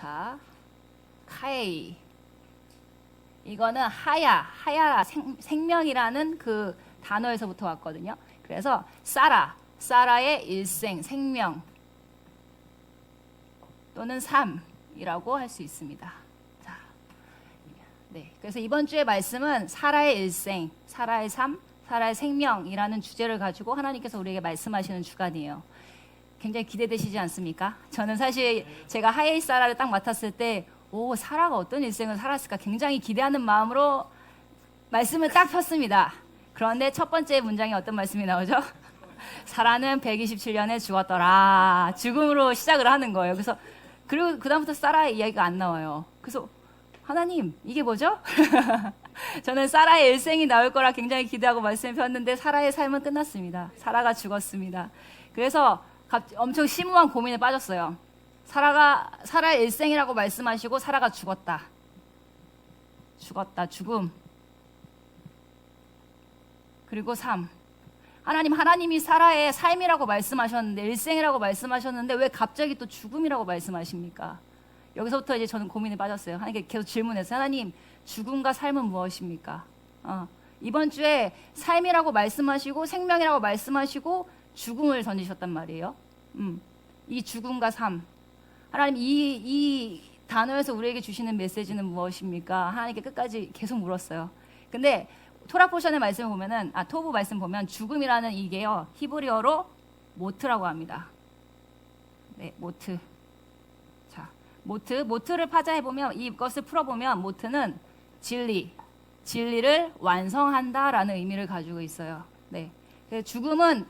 자, 카이. 이거는 하야라 생명이라는 그 단어에서부터 왔거든요. 그래서 사라의 일생, 생명 또는 삶이라고 할 수 있습니다. 자, 네, 그래서 이번 주의 말씀은 사라의 일생, 사라의 삶, 사라의 생명이라는 주제를 가지고 하나님께서 우리에게 말씀하시는 주간이에요. 굉장히 기대되시지 않습니까? 저는 사실 제가 하예이 사라를 딱 맡았을 때 사라가 어떤 일생을 살았을까 굉장히 기대하는 마음으로 말씀을 딱 폈습니다. 그런데 첫 번째 문장에 어떤 말씀이 나오죠? 사라는 127년에 죽었더라. 죽음으로 시작을 하는 거예요. 그리고 그다음부터 사라의 이야기가 안 나와요. 그래서 하나님, 이게 뭐죠? 저는 사라의 일생이 나올 거라 굉장히 기대하고 말씀을 폈는데 사라의 삶은 끝났습니다. 사라가 죽었습니다. 그래서 엄청 심오한 고민에 빠졌어요. 사라의 일생이라고 말씀하시고 사라가 죽었다, 죽음. 그리고 삶. 하나님이 사라의 삶이라고 말씀하셨는데, 일생이라고 말씀하셨는데 왜 갑자기 또 죽음이라고 말씀하십니까? 여기서부터 이제 저는 고민에 빠졌어요. 하나님께 계속 질문했어요. 하나님, 죽음과 삶은 무엇입니까? 이번 주에 삶이라고 말씀하시고 생명이라고 말씀하시고 죽음을 던지셨단 말이에요. 이 죽음과 삶. 하나님, 이 단어에서 우리에게 주시는 메시지는 무엇입니까? 하나님께 끝까지 계속 물었어요. 근데 토라 포션의 말씀을 보면은, 토부 말씀 보면 죽음이라는 이게요, 히브리어로 모트라고 합니다. 네, 모트. 자, 모트를 파자해보면, 이것을 풀어보면, 모트는 진리를 완성한다라는 의미를 가지고 있어요. 네. 죽음은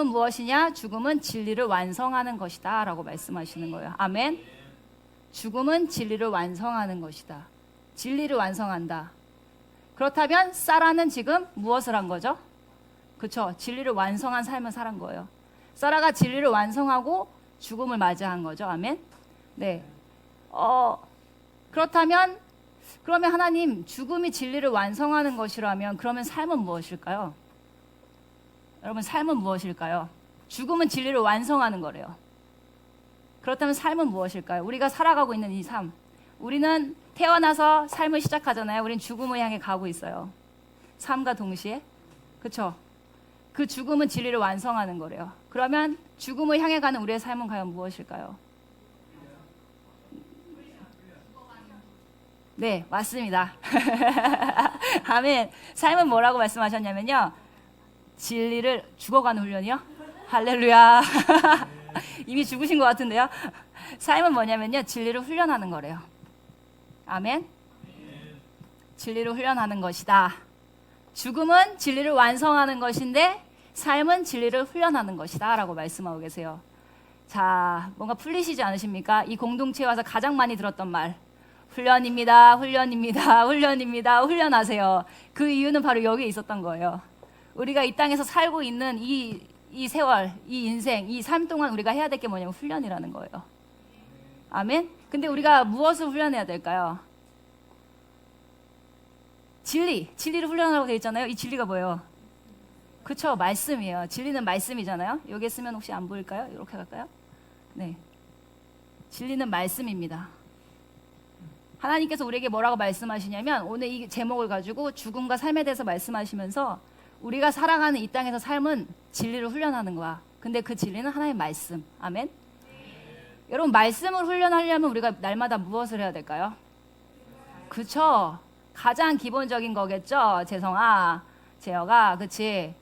무엇이냐? 죽음은 진리를 완성하는 것이다 라고 말씀하시는 거예요. 아멘. 죽음은 진리를 완성하는 것이다. 진리를 완성한다. 그렇다면 사라는 지금 무엇을 한 거죠? 그렇죠. 진리를 완성한 삶을 살은 거예요. 사라가 진리를 완성하고 죽음을 맞이한 거죠. 아멘. 네. 그러면 하나님, 죽음이 진리를 완성하는 것이라면 그러면 삶은 무엇일까요? 여러분, 삶은 무엇일까요? 죽음은 진리를 완성하는 거래요. 그렇다면 삶은 무엇일까요? 우리가 살아가고 있는 이 삶. 우리는 태어나서 삶을 시작하잖아요. 우린 죽음을 향해 가고 있어요. 삶과 동시에. 그렇죠? 그 죽음은 진리를 완성하는 거래요. 그러면 죽음을 향해 가는 우리의 삶은 과연 무엇일까요? 네, 맞습니다. 아멘. 삶은 뭐라고 말씀하셨냐면요, 진리를 죽어가는 훈련이요? 할렐루야. 이미 죽으신 것 같은데요? 삶은 뭐냐면요, 진리를 훈련하는 거래요. 아멘. 진리를 훈련하는 것이다. 죽음은 진리를 완성하는 것인데 삶은 진리를 훈련하는 것이다 라고 말씀하고 계세요. 자, 뭔가 풀리시지 않으십니까? 이 공동체에 와서 가장 많이 들었던 말, 훈련입니다, 훈련하세요. 그 이유는 바로 여기에 있었던 거예요. 우리가 이 땅에서 살고 있는 이 세월, 이 인생, 이 삶 동안 우리가 해야 될 게 뭐냐면 훈련이라는 거예요. 아멘? 근데 우리가 무엇을 훈련해야 될까요? 진리를 훈련하라고 되어 있잖아요. 이 진리가 뭐예요? 그쵸, 말씀이에요. 진리는 말씀이잖아요. 여기 쓰면 혹시 안 보일까요? 이렇게 갈까요? 네. 진리는 말씀입니다. 하나님께서 우리에게 뭐라고 말씀하시냐면, 오늘 이 제목을 가지고 죽음과 삶에 대해서 말씀하시면서 우리가 살아가는 이 땅에서 삶은 진리를 훈련하는 거야. 근데 그 진리는 하나의 말씀. 아멘? 여러분, 말씀을 훈련하려면 우리가 날마다 무엇을 해야 될까요? 그쵸? 가장 기본적인 거겠죠? 재영아, 그치?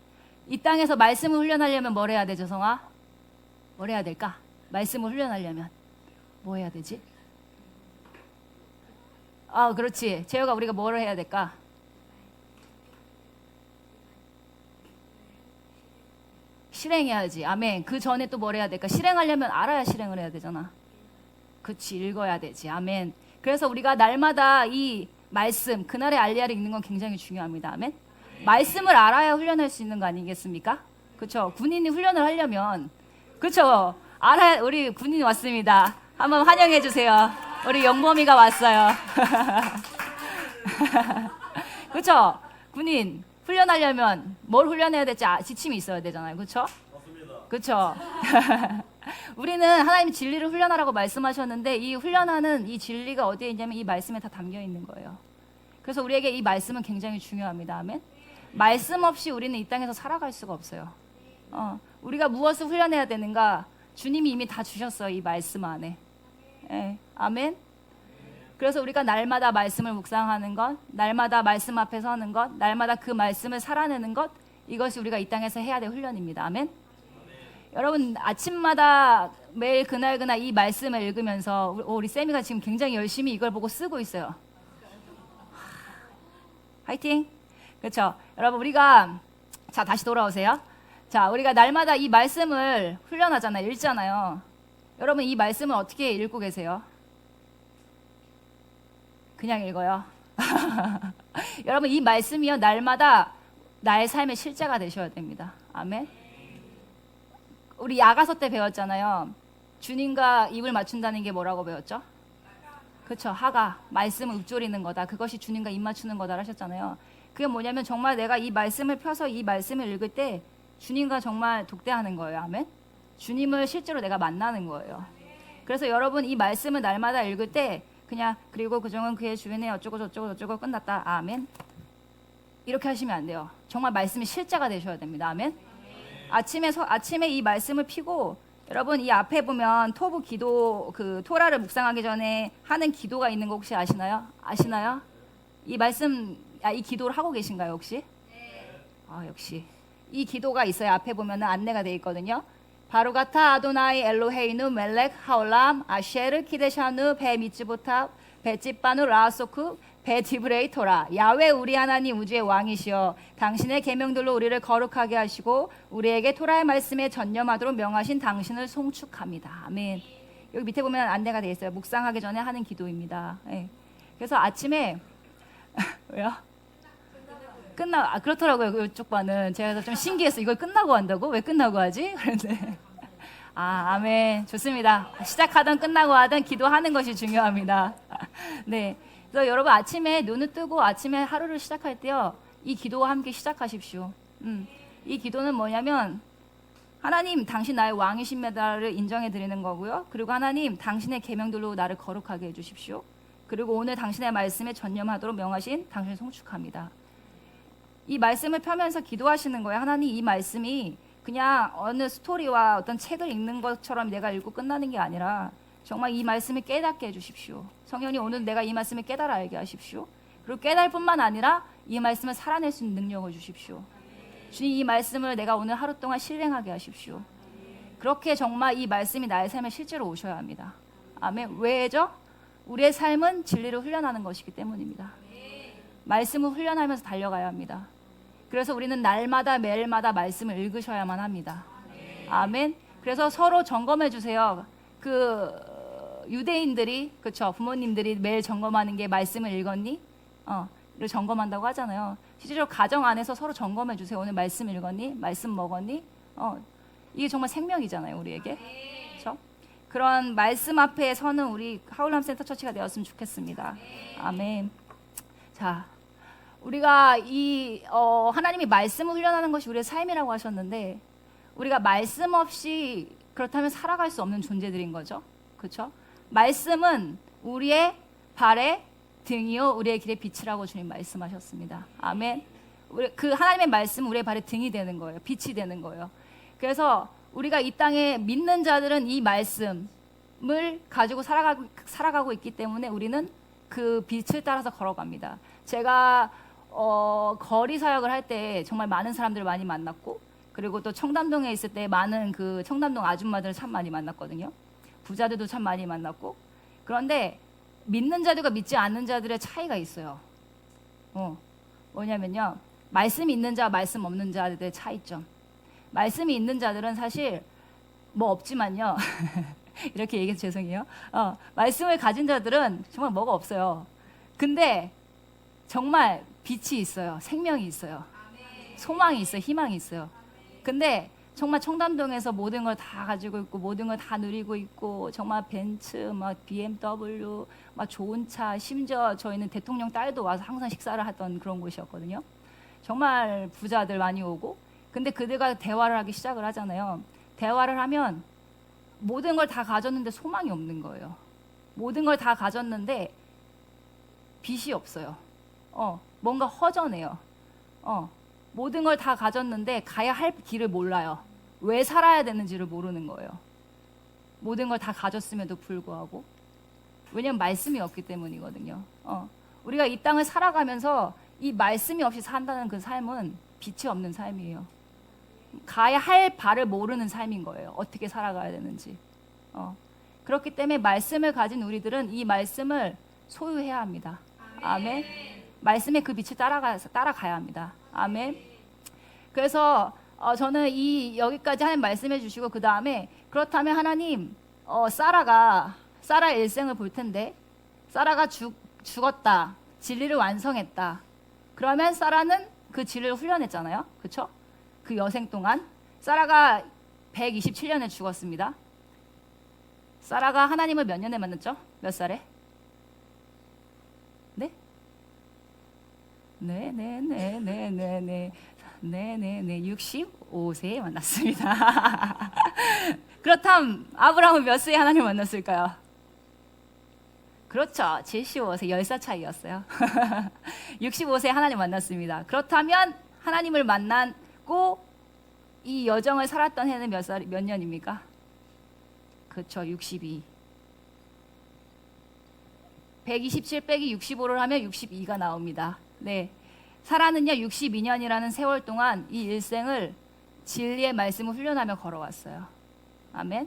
이 땅에서 말씀을 훈련하려면 뭘 해야 돼, 재성아? 뭘 해야 될까? 말씀을 훈련하려면 뭐 해야 되지? 그렇지. 재영아, 우리가 뭘 해야 될까? 실행해야지. 아멘. 그 전에 또 뭘 해야 될까? 실행하려면 알아야 실행을 해야 되잖아. 그치, 읽어야 되지. 아멘. 그래서 우리가 날마다 이 말씀, 그날의 알리야를 읽는 건 굉장히 중요합니다. 아멘. 말씀을 알아야 훈련할 수 있는 거 아니겠습니까? 그쵸? 군인이 훈련을 하려면, 그쵸? 우리 군인이 왔습니다. 한번 환영해 주세요. 우리 영범이가 왔어요. 그쵸? 군인 훈련하려면 뭘 훈련해야 될지 지침이 있어야 되잖아요. 그쵸? 맞습니다. 그쵸? 우리는 하나님이 진리를 훈련하라고 말씀하셨는데 이 훈련하는 이 진리가 어디에 있냐면 이 말씀에 다 담겨 있는 거예요. 그래서 우리에게 이 말씀은 굉장히 중요합니다. 아멘. 말씀 없이 우리는 이 땅에서 살아갈 수가 없어요. 우리가 무엇을 훈련해야 되는가? 주님이 이미 다 주셨어요. 이 말씀 안에. 예, 아멘. 그래서 우리가 날마다 말씀을 묵상하는 것, 날마다 말씀 앞에 서는 것, 날마다 그 말씀을 살아내는 것, 이것이 우리가 이 땅에서 해야 될 훈련입니다. 아멘. 여러분 아침마다 매일 그날 이 말씀을 읽으면서 우리 쌤이가 지금 굉장히 열심히 이걸 보고 쓰고 있어요. 화이팅. 그렇죠. 여러분 우리가 자 다시 돌아오세요. 자 우리가 날마다 이 말씀을 훈련하잖아요. 읽잖아요. 여러분 이 말씀을 어떻게 읽고 계세요? 그냥 읽어요. 여러분 이 말씀이요 날마다 나의 삶의 실제가 되셔야 됩니다. 아멘. 우리 야가서 때 배웠잖아요. 주님과 입을 맞춘다는 게 뭐라고 배웠죠? 그렇죠. 하가 말씀을 읊조리는 거다. 그것이 주님과 입 맞추는 거다 하셨잖아요. 그게 뭐냐면 정말 내가 이 말씀을 펴서 이 말씀을 읽을 때 주님과 정말 독대하는 거예요. 아멘. 주님을 실제로 내가 만나는 거예요. 그래서 여러분 이 말씀을 날마다 읽을 때 그냥 그리고 그종은 그의 주변에 어쩌고 저쩌고 끝났다. 아멘. 이렇게 하시면 안 돼요. 정말 말씀이 실제가 되셔야 됩니다. 아멘. 아침에 이 말씀을 피고 여러분 이 앞에 보면 토부 기도 그 토라를 묵상하기 전에 하는 기도가 있는 거 혹시 아시나요? 아시나요? 이 말씀 이 기도를 하고 계신가요 혹시? 역시 이 기도가 있어요. 앞에 보면은 안내가 돼 있거든요. 바루가타 아도나이 엘로헤이누 멜렉 하올람 아셰르 키데샤누 베 미츠보탑 베찌바누 라소크 베디브레이토라 야외 우리 하나님 우주의 왕이시여 당신의 계명들로 우리를 거룩하게 하시고 우리에게 토라의 말씀에 전념하도록 명하신 당신을 송축합니다. 아멘. 여기 밑에 보면 안내가 되어 있어요. 묵상하기 전에 하는 기도입니다. 네. 그래서 아침에 왜요? 그렇더라고요. 이쪽 반은 제가 좀 신기했어. 이걸 끝나고 한다고? 왜 끝나고 하지? 그런데 아멘. 좋습니다. 시작하든 끝나고 하든 기도하는 것이 중요합니다. 네. 그래서 여러분 아침에 눈을 뜨고 아침에 하루를 시작할 때요. 이 기도와 함께 시작하십시오. 이 기도는 뭐냐면 하나님 당신 나의 왕이십니다를 인정해 드리는 거고요. 그리고 하나님 당신의 계명들로 나를 거룩하게 해 주십시오. 그리고 오늘 당신의 말씀에 전념하도록 명하신 당신을 송축합니다. 이 말씀을 펴면서 기도하시는 거예요. 하나님 이 말씀이 그냥 어느 스토리와 어떤 책을 읽는 것처럼 내가 읽고 끝나는 게 아니라 정말 이 말씀을 깨닫게 해주십시오. 성령님 오늘 내가 이 말씀을 깨달아 알게 하십시오. 그리고 깨달을 뿐만 아니라 이 말씀을 살아낼 수 있는 능력을 주십시오. 주님 이 말씀을 내가 오늘 하루 동안 실행하게 하십시오. 그렇게 정말 이 말씀이 나의 삶에 실제로 오셔야 합니다. 아멘. 왜죠? 우리의 삶은 진리를 훈련하는 것이기 때문입니다. 말씀을 훈련하면서 달려가야 합니다. 그래서 우리는 날마다 매일마다 말씀을 읽으셔야만 합니다. 아멘. 그래서 서로 점검해 주세요. 그 유대인들이 그렇죠. 부모님들이 매일 점검하는 게 말씀을 읽었니? 이를 점검한다고 하잖아요. 실제로 가정 안에서 서로 점검해 주세요. 오늘 말씀 읽었니? 말씀 먹었니? 이게 정말 생명이잖아요, 우리에게. 그렇죠? 그런 말씀 앞에 서는 우리 하울람 센터 처치가 되었으면 좋겠습니다. 아멘. 자, 우리가 하나님이 말씀을 훈련하는 것이 우리의 삶이라고 하셨는데 우리가 말씀 없이 그렇다면 살아갈 수 없는 존재들인 거죠. 그렇죠? 말씀은 우리의 발의 등이요 우리의 길의 빛이라고 주님 말씀하셨습니다. 아멘. 그 하나님의 말씀은 우리의 발의 등이 되는 거예요. 빛이 되는 거예요. 그래서 우리가 이 땅에 믿는 자들은 이 말씀을 가지고 살아가고 있기 때문에 우리는 그 빛을 따라서 걸어갑니다. 제가 거리 사역을 할 때 정말 많은 사람들을 많이 만났고 그리고 또 청담동에 있을 때 많은 그 청담동 아줌마들을 참 많이 만났거든요. 부자들도 참 많이 만났고 그런데 믿는 자들과 믿지 않는 자들의 차이가 있어요. 뭐냐면요. 말씀이 있는 자, 말씀 없는 자들의 차이점. 말씀이 있는 자들은 사실 뭐 없지만요. 이렇게 얘기해서 죄송해요. 말씀을 가진 자들은 정말 뭐가 없어요. 근데 정말 빛이 있어요. 생명이 있어요. 소망이 있어요. 희망이 있어요. 근데 정말 청담동에서 모든 걸 다 가지고 있고 모든 걸 다 누리고 있고 정말 벤츠, 막 BMW, 막 좋은 차, 심지어 저희는 대통령 딸도 와서 항상 식사를 하던 그런 곳이었거든요. 정말 부자들 많이 오고 근데 그들과 대화를 하기 시작을 하잖아요. 대화를 하면 모든 걸 다 가졌는데 소망이 없는 거예요. 모든 걸 다 가졌는데 빛이 없어요. 뭔가 허전해요. 모든 걸 다 가졌는데 가야 할 길을 몰라요. 왜 살아야 되는지를 모르는 거예요. 모든 걸 다 가졌음에도 불구하고. 왜냐면 말씀이 없기 때문이거든요. 우리가 이 땅을 살아가면서 이 말씀이 없이 산다는 그 삶은 빛이 없는 삶이에요. 가야 할 바를 모르는 삶인 거예요. 어떻게 살아가야 되는지. 그렇기 때문에 말씀을 가진 우리들은 이 말씀을 소유해야 합니다. 아멘. 말씀의 그 빛을 따라가야 합니다. 아멘. 그래서 저는 여기까지 하나님 말씀해 주시고 그 다음에 그렇다면 하나님 사라의 일생을 볼 텐데 사라가 죽었다. 진리를 완성했다. 그러면 사라는 그 진리를 훈련했잖아요. 그렇죠? 그 여생 동안 사라가 127년에 죽었습니다. 사라가 하나님을 몇 년에 만났죠? 몇 살에? 네? 네네네네네네 65세에 만났습니다. 그렇다면 아브라함은 몇 세에 하나님을 만났을까요? 그렇죠. 75세 10살 차이였어요. 65세에 하나님 만났습니다. 그렇다면 하나님을 만났고 이 여정을 살았던 해는 몇 년입니까? 그렇죠. 62. 127 빼기 65를 하면 62가 나옵니다. 네. 사라는요 62년이라는 세월 동안 이 일생을 진리의 말씀을 훈련하며 걸어왔어요. 아멘.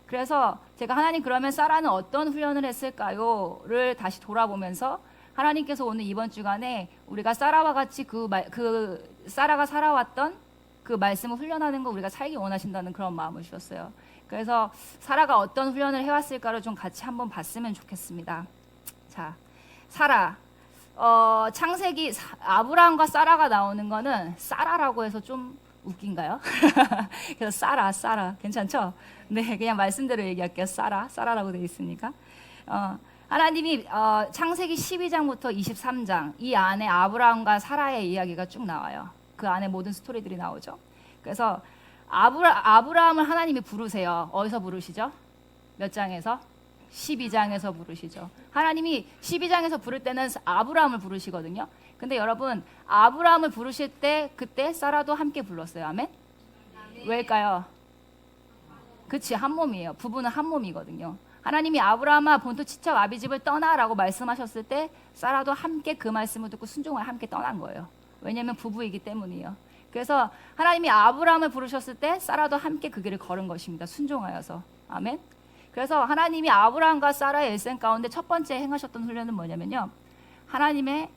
그래서 제가 하나님 그러면 사라는 어떤 훈련을 했을까요?를 다시 돌아보면서 하나님께서 오늘 이번 주간에 우리가 사라와 같이 그 사라가 살아왔던 그 말씀을 훈련하는 거 우리가 살기 원하신다는 그런 마음을 주셨어요. 그래서 사라가 어떤 훈련을 해왔을까를 좀 같이 한번 봤으면 좋겠습니다. 자, 사라. 창세기 아브라함과 사라가 나오는 거는 사라라고 해서 좀 웃긴가요? 그래서 사라 괜찮죠? 네, 그냥 말씀대로 얘기할게요. 사라라고 되어 있으니까. 하나님이 창세기 12장부터 23장 이 안에 아브라함과 사라의 이야기가 쭉 나와요. 그 안에 모든 스토리들이 나오죠. 그래서 아브라함을 하나님이 부르세요. 어디서 부르시죠? 몇 장에서? 12장에서 부르시죠. 하나님이 12장에서 부를 때는 아브라함을 부르시거든요. 근데 여러분 아브라함을 부르실 때 그때 사라도 함께 불렀어요. 아멘? 왜일까요? 그치, 한 몸이에요. 부부는 한 몸이거든요. 하나님이 아브라함아 본토 친척 아비 집을 떠나라고 말씀하셨을 때 사라도 함께 그 말씀을 듣고 순종을 함께 떠난 거예요. 왜냐하면 부부이기 때문이에요. 그래서 하나님이 아브라함을 부르셨을 때 사라도 함께 그 길을 걸은 것입니다. 순종하여서. 아멘. 그래서 하나님이 아브라함과 사라의 일생 가운데 첫 번째 행하셨던 훈련은 뭐냐면요, 하나님의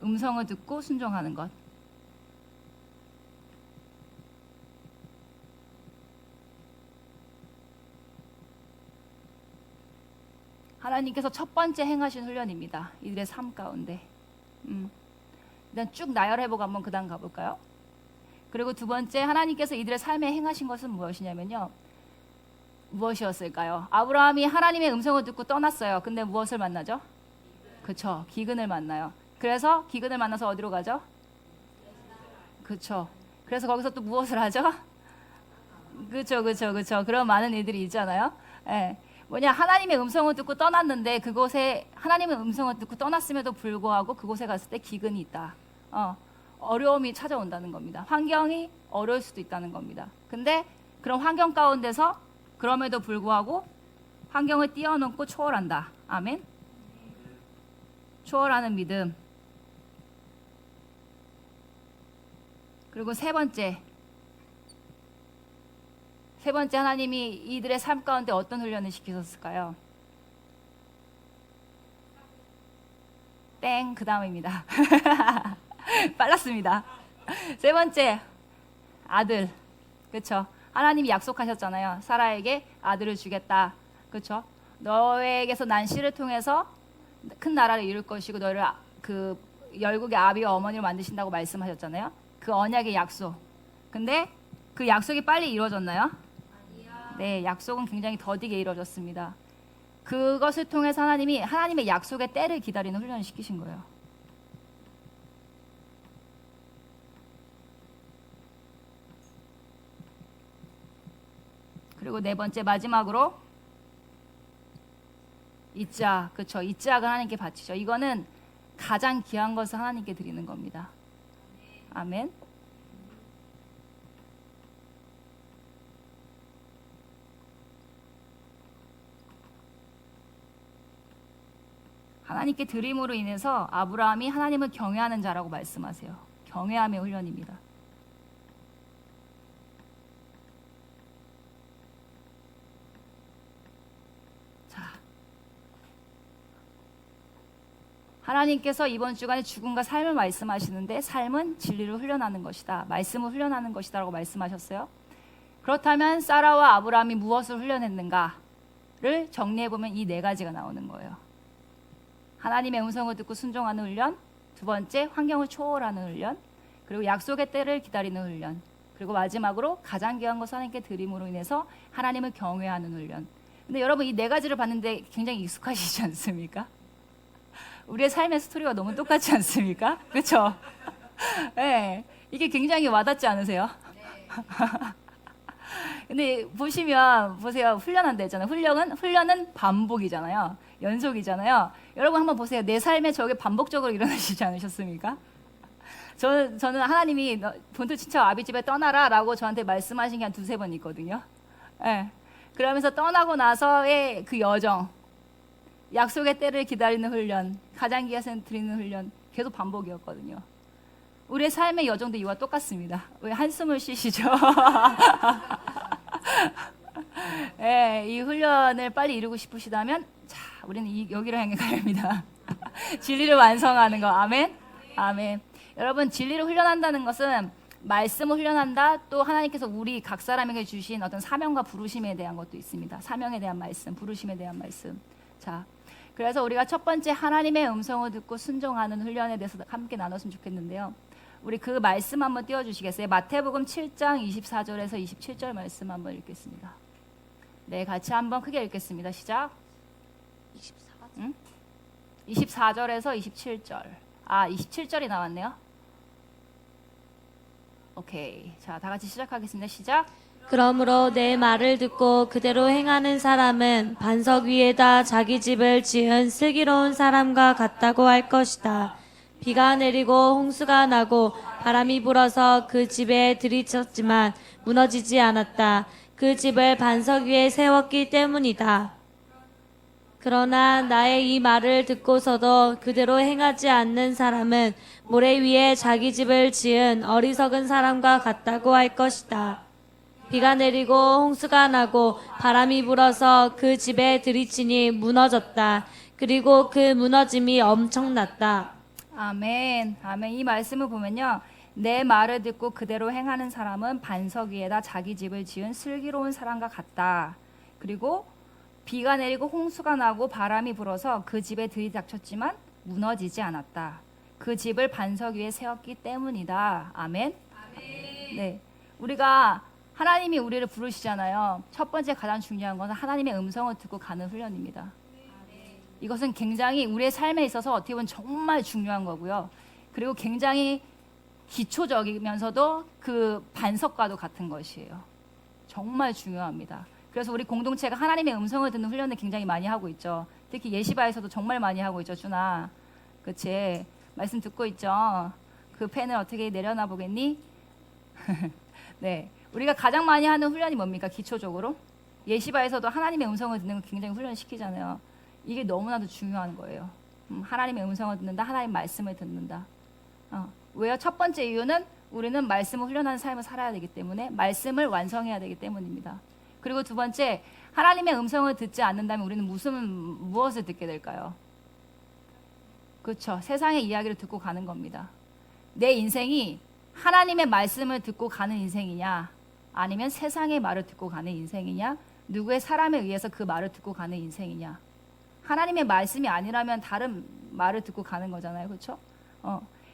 음성을 듣고 순종하는 것. 하나님께서 첫 번째 행하신 훈련입니다. 이들의 삶 가운데. 일단 쭉 나열해보고 한번 그 다음 가볼까요? 그리고 두 번째, 하나님께서 이들의 삶에 행하신 것은 무엇이냐면요, 무엇이었을까요? 아브라함이 하나님의 음성을 듣고 떠났어요. 근데 무엇을 만나죠? 그쵸, 기근을 만나요. 그래서 기근을 만나서 어디로 가죠? 그쵸. 그래서 거기서 또 무엇을 하죠? 그쵸. 그런 많은 일들이 있잖아요. 예. 뭐냐, 하나님의 음성을 듣고 떠났는데 그곳에 하나님의 음성을 듣고 떠났음에도 불구하고 그곳에 갔을 때 기근이 있다. 어려움이 찾아온다는 겁니다. 환경이 어려울 수도 있다는 겁니다. 근데 그런 환경 가운데서 그럼에도 불구하고 환경을 뛰어넘고 초월한다. 아멘. 초월하는 믿음. 그리고 세 번째 하나님이 이들의 삶 가운데 어떤 훈련을 시키셨을까요? 땡, 그 다음입니다. 빨랐습니다. 세 번째, 아들. 그렇죠? 하나님이 약속하셨잖아요. 사라에게 아들을 주겠다. 그렇죠? 너에게서 난 씨를 통해서 큰 나라를 이룰 것이고 너를 그 열국의 아비와 어머니를 만드신다고 말씀하셨잖아요. 그 언약의 약속. 근데 그 약속이 빨리 이루어졌나요? 네, 약속은 굉장히 더디게 이루어졌습니다. 그것을 통해서 하나님이 하나님의 약속의 때를 기다리는 훈련을 시키신 거예요. 그리고 네 번째 마지막으로 이짝, 그렇죠. 이짝은 하나님께 바치죠. 이거는 가장 귀한 것을 하나님께 드리는 겁니다. 아멘. 하나님께 드림으로 인해서 아브라함이 하나님을 경외하는 자라고 말씀하세요. 경외함의 훈련입니다. 자, 하나님께서 이번 주간에 죽음과 삶을 말씀하시는데 삶은 진리를 훈련하는 것이다. 말씀을 훈련하는 것이다 라고 말씀하셨어요. 그렇다면 사라와 아브라함이 무엇을 훈련했는가를 정리해보면 이 네 가지가 나오는 거예요. 하나님의 음성을 듣고 순종하는 훈련, 두 번째 환경을 초월하는 훈련, 그리고 약속의 때를 기다리는 훈련, 그리고 마지막으로 가장 귀한 것을 하나님께 드림으로 인해서 하나님을 경외하는 훈련. 근데 여러분 이 네 가지를 봤는데 굉장히 익숙하시지 않습니까? 우리의 삶의 스토리가 너무 똑같지 않습니까? 그렇죠? 네, 이게 굉장히 와닿지 않으세요? 근데 보세요. 훈련한다 했잖아요. 훈련은 반복이잖아요. 연속이잖아요. 여러분 한번 보세요. 내 삶에 저게 반복적으로 일어나시지 않으셨습니까? 저는 하나님이 본토 친척 아비 집에 떠나라 라고 저한테 말씀하신 게 한 두세 번 있거든요. 네. 그러면서 떠나고 나서의 그 여정, 약속의 때를 기다리는 훈련, 가장 귀한 것을 드리는 훈련, 계속 반복이었거든요. 우리의 삶의 여정도 이와 똑같습니다. 왜 한숨을 쉬시죠? 네, 이 훈련을 빨리 이루고 싶으시다면 자, 우리는 여기로 향해 가야 합니다. 진리를 완성하는 거. 아멘. 아멘. 여러분 진리를 훈련한다는 것은 말씀을 훈련한다. 또 하나님께서 우리 각 사람에게 주신 어떤 사명과 부르심에 대한 것도 있습니다. 사명에 대한 말씀, 부르심에 대한 말씀. 자, 그래서 우리가 첫 번째 하나님의 음성을 듣고 순종하는 훈련에 대해서 함께 나눴으면 좋겠는데요. 우리 그 말씀 한번 띄워주시겠어요? 마태복음 7장 24절에서 27절 말씀 한번 읽겠습니다. 네, 같이 한번 크게 읽겠습니다. 시작. 24절에서 27절. 27절이 나왔네요. 오케이. 자, 다 같이 시작하겠습니다. 시작. 그러므로 내 말을 듣고 그대로 행하는 사람은 반석 위에다 자기 집을 지은 슬기로운 사람과 같다고 할 것이다. 비가 내리고 홍수가 나고 바람이 불어서 그 집에 들이쳤지만 무너지지 않았다. 그 집을 반석 위에 세웠기 때문이다. 그러나 나의 이 말을 듣고서도 그대로 행하지 않는 사람은 모래 위에 자기 집을 지은 어리석은 사람과 같다고 할 것이다. 비가 내리고 홍수가 나고 바람이 불어서 그 집에 들이치니 무너졌다. 그리고 그 무너짐이 엄청났다. 아멘. 아멘. 이 말씀을 보면요. 내 말을 듣고 그대로 행하는 사람은 반석 위에다 자기 집을 지은 슬기로운 사람과 같다. 그리고 비가 내리고 홍수가 나고 바람이 불어서 그 집에 들이닥쳤지만 무너지지 않았다. 그 집을 반석 위에 세웠기 때문이다. 아멘. 아멘. 네. 우리가 하나님이 우리를 부르시잖아요. 첫 번째 가장 중요한 것은 하나님의 음성을 듣고 가는 훈련입니다. 이것은 굉장히 우리의 삶에 있어서 어떻게 보면 정말 중요한 거고요. 그리고 굉장히 기초적이면서도 그 반석과도 같은 것이에요. 정말 중요합니다. 그래서 우리 공동체가 하나님의 음성을 듣는 훈련을 굉장히 많이 하고 있죠. 특히 예시바에서도 정말 많이 하고 있죠. 준아, 그치? 말씀 듣고 있죠. 그 펜을 어떻게 내려놔 보겠니? 네, 우리가 가장 많이 하는 훈련이 뭡니까? 기초적으로 예시바에서도 하나님의 음성을 듣는 걸 굉장히 훈련시키잖아요. 이게 너무나도 중요한 거예요. 하나님의 음성을 듣는다, 하나님의 말씀을 듣는다. 왜요? 첫 번째 이유는 우리는 말씀을 훈련하는 삶을 살아야 되기 때문에, 말씀을 완성해야 되기 때문입니다. 그리고 두 번째, 하나님의 음성을 듣지 않는다면 우리는 무엇을 듣게 될까요? 그렇죠. 세상의 이야기를 듣고 가는 겁니다. 내 인생이 하나님의 말씀을 듣고 가는 인생이냐, 아니면 세상의 말을 듣고 가는 인생이냐, 누구의 사람에 의해서 그 말을 듣고 가는 인생이냐. 하나님의 말씀이 아니라면 다른 말을 듣고 가는 거잖아요. 그렇죠?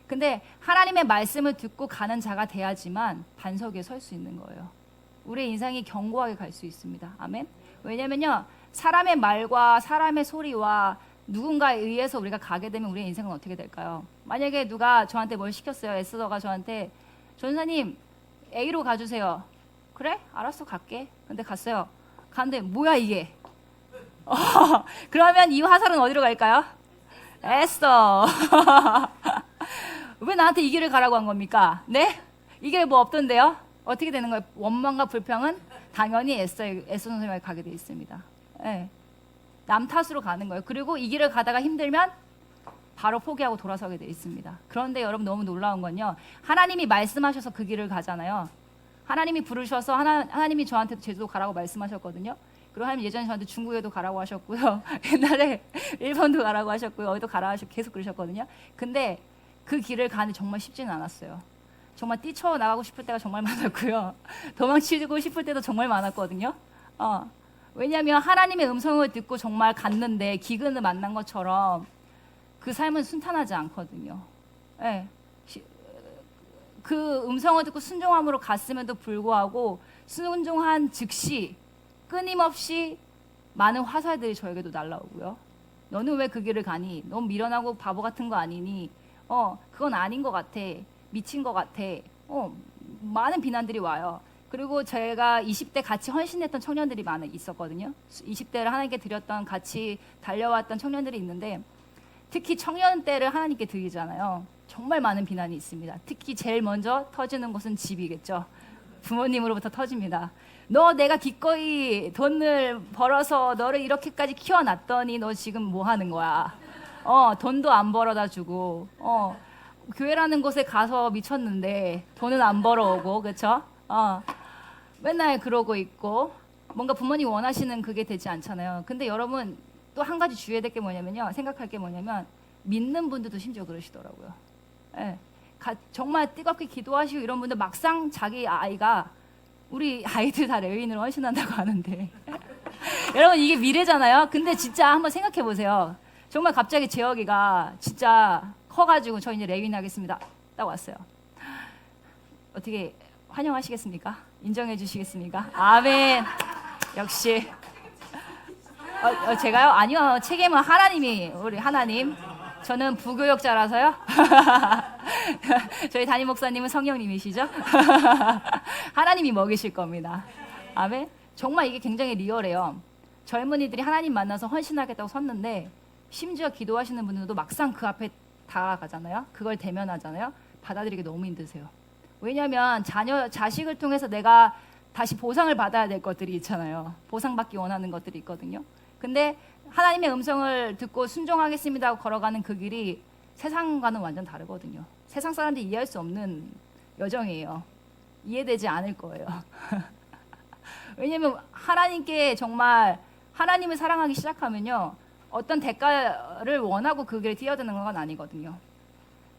근데 하나님의 말씀을 듣고 가는 자가 돼야지만 반석 위에 설 수 있는 거예요. 우리의 인생이 견고하게 갈 수 있습니다. 아멘. 왜냐면요, 사람의 말과 사람의 소리와 누군가에 의해서 우리가 가게 되면 우리의 인생은 어떻게 될까요? 만약에 누가 저한테 뭘 시켰어요. 에스더가 저한테, 전사님 A로 가주세요. 그래? 알았어, 갈게. 근데 갔어요. 가는데 뭐야 이게? 그러면 이 화살은 어디로 갈까요? 에스더. 왜 나한테 이 길을 가라고 한 겁니까? 네? 이 길에 뭐 없던데요? 어떻게 되는 거예요? 원망과 불평은 당연히 에스더 선생님에게 가게 돼 있습니다. 네. 남 탓으로 가는 거예요. 그리고 이 길을 가다가 힘들면 바로 포기하고 돌아서게 돼 있습니다. 그런데 여러분 너무 놀라운 건요. 하나님이 말씀하셔서 그 길을 가잖아요. 하나님이 부르셔서 하나님이 저한테 제주도 가라고 말씀하셨거든요. 그리고 하나님 예전에 저한테 중국에도 가라고 하셨고요. 옛날에 일본도 가라고 하셨고요. 어디도 가라고 하셨고 계속 그러셨거든요. 근데 그 길을 가는 정말 쉽지는 않았어요. 정말 뛰쳐나가고 싶을 때가 정말 많았고요. 도망치고 싶을 때도 정말 많았거든요. 왜냐하면 하나님의 음성을 듣고 정말 갔는데 기근을 만난 것처럼 그 삶은 순탄하지 않거든요. 네. 그 음성을 듣고 순종함으로 갔음에도 불구하고 순종한 즉시 끊임없이 많은 화살들이 저에게도 날라오고요. 너는 왜 그 길을 가니? 넌 미련하고 바보 같은 거 아니니? 그건 아닌 것 같아. 미친 것 같아. 많은 비난들이 와요. 그리고 제가 20대 같이 헌신했던 청년들이 많이 있었거든요. 20대를 하나님께 드렸던 같이 달려왔던 청년들이 있는데 특히 청년 때를 하나님께 드리잖아요. 정말 많은 비난이 있습니다. 특히 제일 먼저 터지는 것은 집이겠죠. 부모님으로부터 터집니다. 너 내가 기꺼이 돈을 벌어서 너를 이렇게까지 키워놨더니 너 지금 뭐 하는 거야? 돈도 안 벌어다 주고 교회라는 곳에 가서 미쳤는데 돈은 안 벌어오고 그렇죠? 맨날 그러고 있고 뭔가 부모님이 원하시는 그게 되지 않잖아요. 근데 여러분 또 한 가지 주의해야 될 게 뭐냐면요. 생각할 게 뭐냐면 믿는 분들도 심지어 그러시더라고요. 예. 정말 뜨겁게 기도하시고 이런 분들 막상 자기 아이가 우리 아이들 다 레위인으로 헌신한다고 하는데 여러분 이게 미래잖아요. 근데 진짜 한번 생각해 보세요. 정말 갑자기 재혁이가 진짜 커가지고 저 이제 레위인 하겠습니다. 딱 왔어요. 어떻게 환영하시겠습니까? 인정해 주시겠습니까? 아멘. 역시. 제가요? 아니요. 책임은 하나님이 우리 하나님. 저는 부교역자라서요. 저희 담임 목사님은 성령님이시죠? 하나님이 먹이실 겁니다. 아멘. 정말 이게 굉장히 리얼해요. 젊은이들이 하나님 만나서 헌신하겠다고 섰는데 심지어 기도하시는 분들도 막상 그 앞에 다가가잖아요. 그걸 대면하잖아요. 받아들이기 너무 힘드세요. 왜냐하면 자식을 통해서 내가 다시 보상을 받아야 될 것들이 있잖아요. 보상받기 원하는 것들이 있거든요. 근데 하나님의 음성을 듣고 순종하겠습니다 하고 걸어가는 그 길이 세상과는 완전 다르거든요. 세상 사람들이 이해할 수 없는 여정이에요. 이해되지 않을 거예요. 왜냐하면 하나님께 정말 하나님을 사랑하기 시작하면요. 어떤 대가를 원하고 그 길에 뛰어드는 건 아니거든요.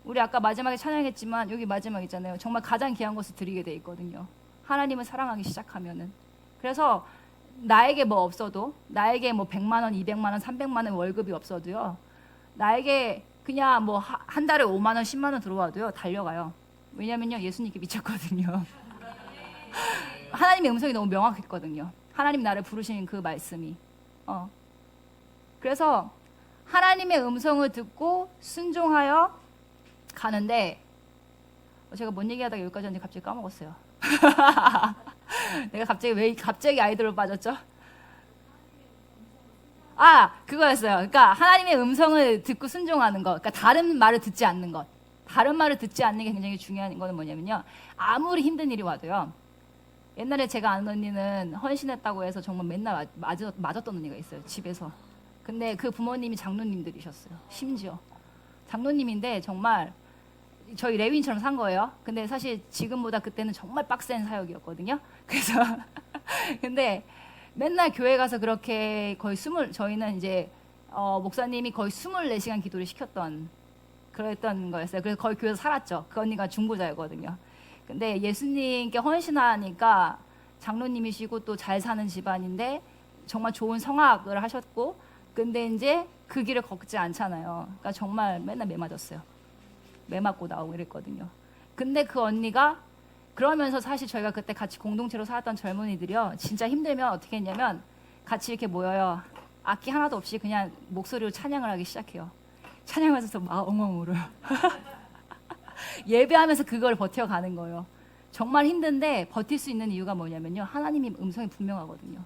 우리 아까 마지막에 찬양했지만 여기 마지막 있잖아요. 정말 가장 귀한 것을 드리게 돼 있거든요. 하나님을 사랑하기 시작하면은. 그래서 나에게 뭐 없어도 나에게 뭐 100만 원, 200만 원, 300만 원 월급이 없어도요. 나에게 그냥 뭐 한 달에 5만 원, 10만 원 들어와도요. 달려가요. 왜냐면요. 예수님께 미쳤거든요. 하나님의 음성이 너무 명확했거든요. 하나님 나를 부르신 그 말씀이. 그래서 하나님의 음성을 듣고 순종하여 가는데 제가 뭔 얘기하다가 여기까지 왔는지 갑자기 까먹었어요. 내가 왜 갑자기 아이들로 빠졌죠? 그거였어요. 그러니까 하나님의 음성을 듣고 순종하는 것. 그러니까 다른 말을 듣지 않는 것. 다른 말을 듣지 않는 게 굉장히 중요한 거는 뭐냐면요. 아무리 힘든 일이 와도요. 옛날에 제가 아는 언니는 헌신했다고 해서 정말 맨날 맞았던 언니가 있어요. 집에서. 근데 그 부모님이 장로님들이셨어요. 심지어. 장로님인데 정말 저희 레윈처럼 산 거예요. 근데 사실 지금보다 그때는 정말 빡센 사역이었거든요. 그래서 근데 맨날 교회 가서 그렇게 거의 저희는 이제 목사님이 거의 24시간 기도를 시켰던 그랬던 거였어요. 그래서 거의 교회에서 살았죠. 그 언니가 중보자였거든요. 근데 예수님께 헌신하니까 장로님이시고 또 잘 사는 집안인데 정말 좋은 성악을 하셨고 근데 이제 그 길을 걷지 않잖아요. 그러니까 정말 맨날 매 맞았어요. 매 맞고 나오고 이랬거든요. 근데 그 언니가 그러면서 사실 저희가 그때 같이 공동체로 살았던 젊은이들이요. 진짜 힘들면 어떻게 했냐면 같이 이렇게 모여요. 악기 하나도 없이 그냥 목소리로 찬양을 하기 시작해요. 찬양하면서 막 엉엉 울어요. 예배하면서 그걸 버텨가는 거예요. 정말 힘든데 버틸 수 있는 이유가 뭐냐면요. 하나님의 음성이 분명하거든요.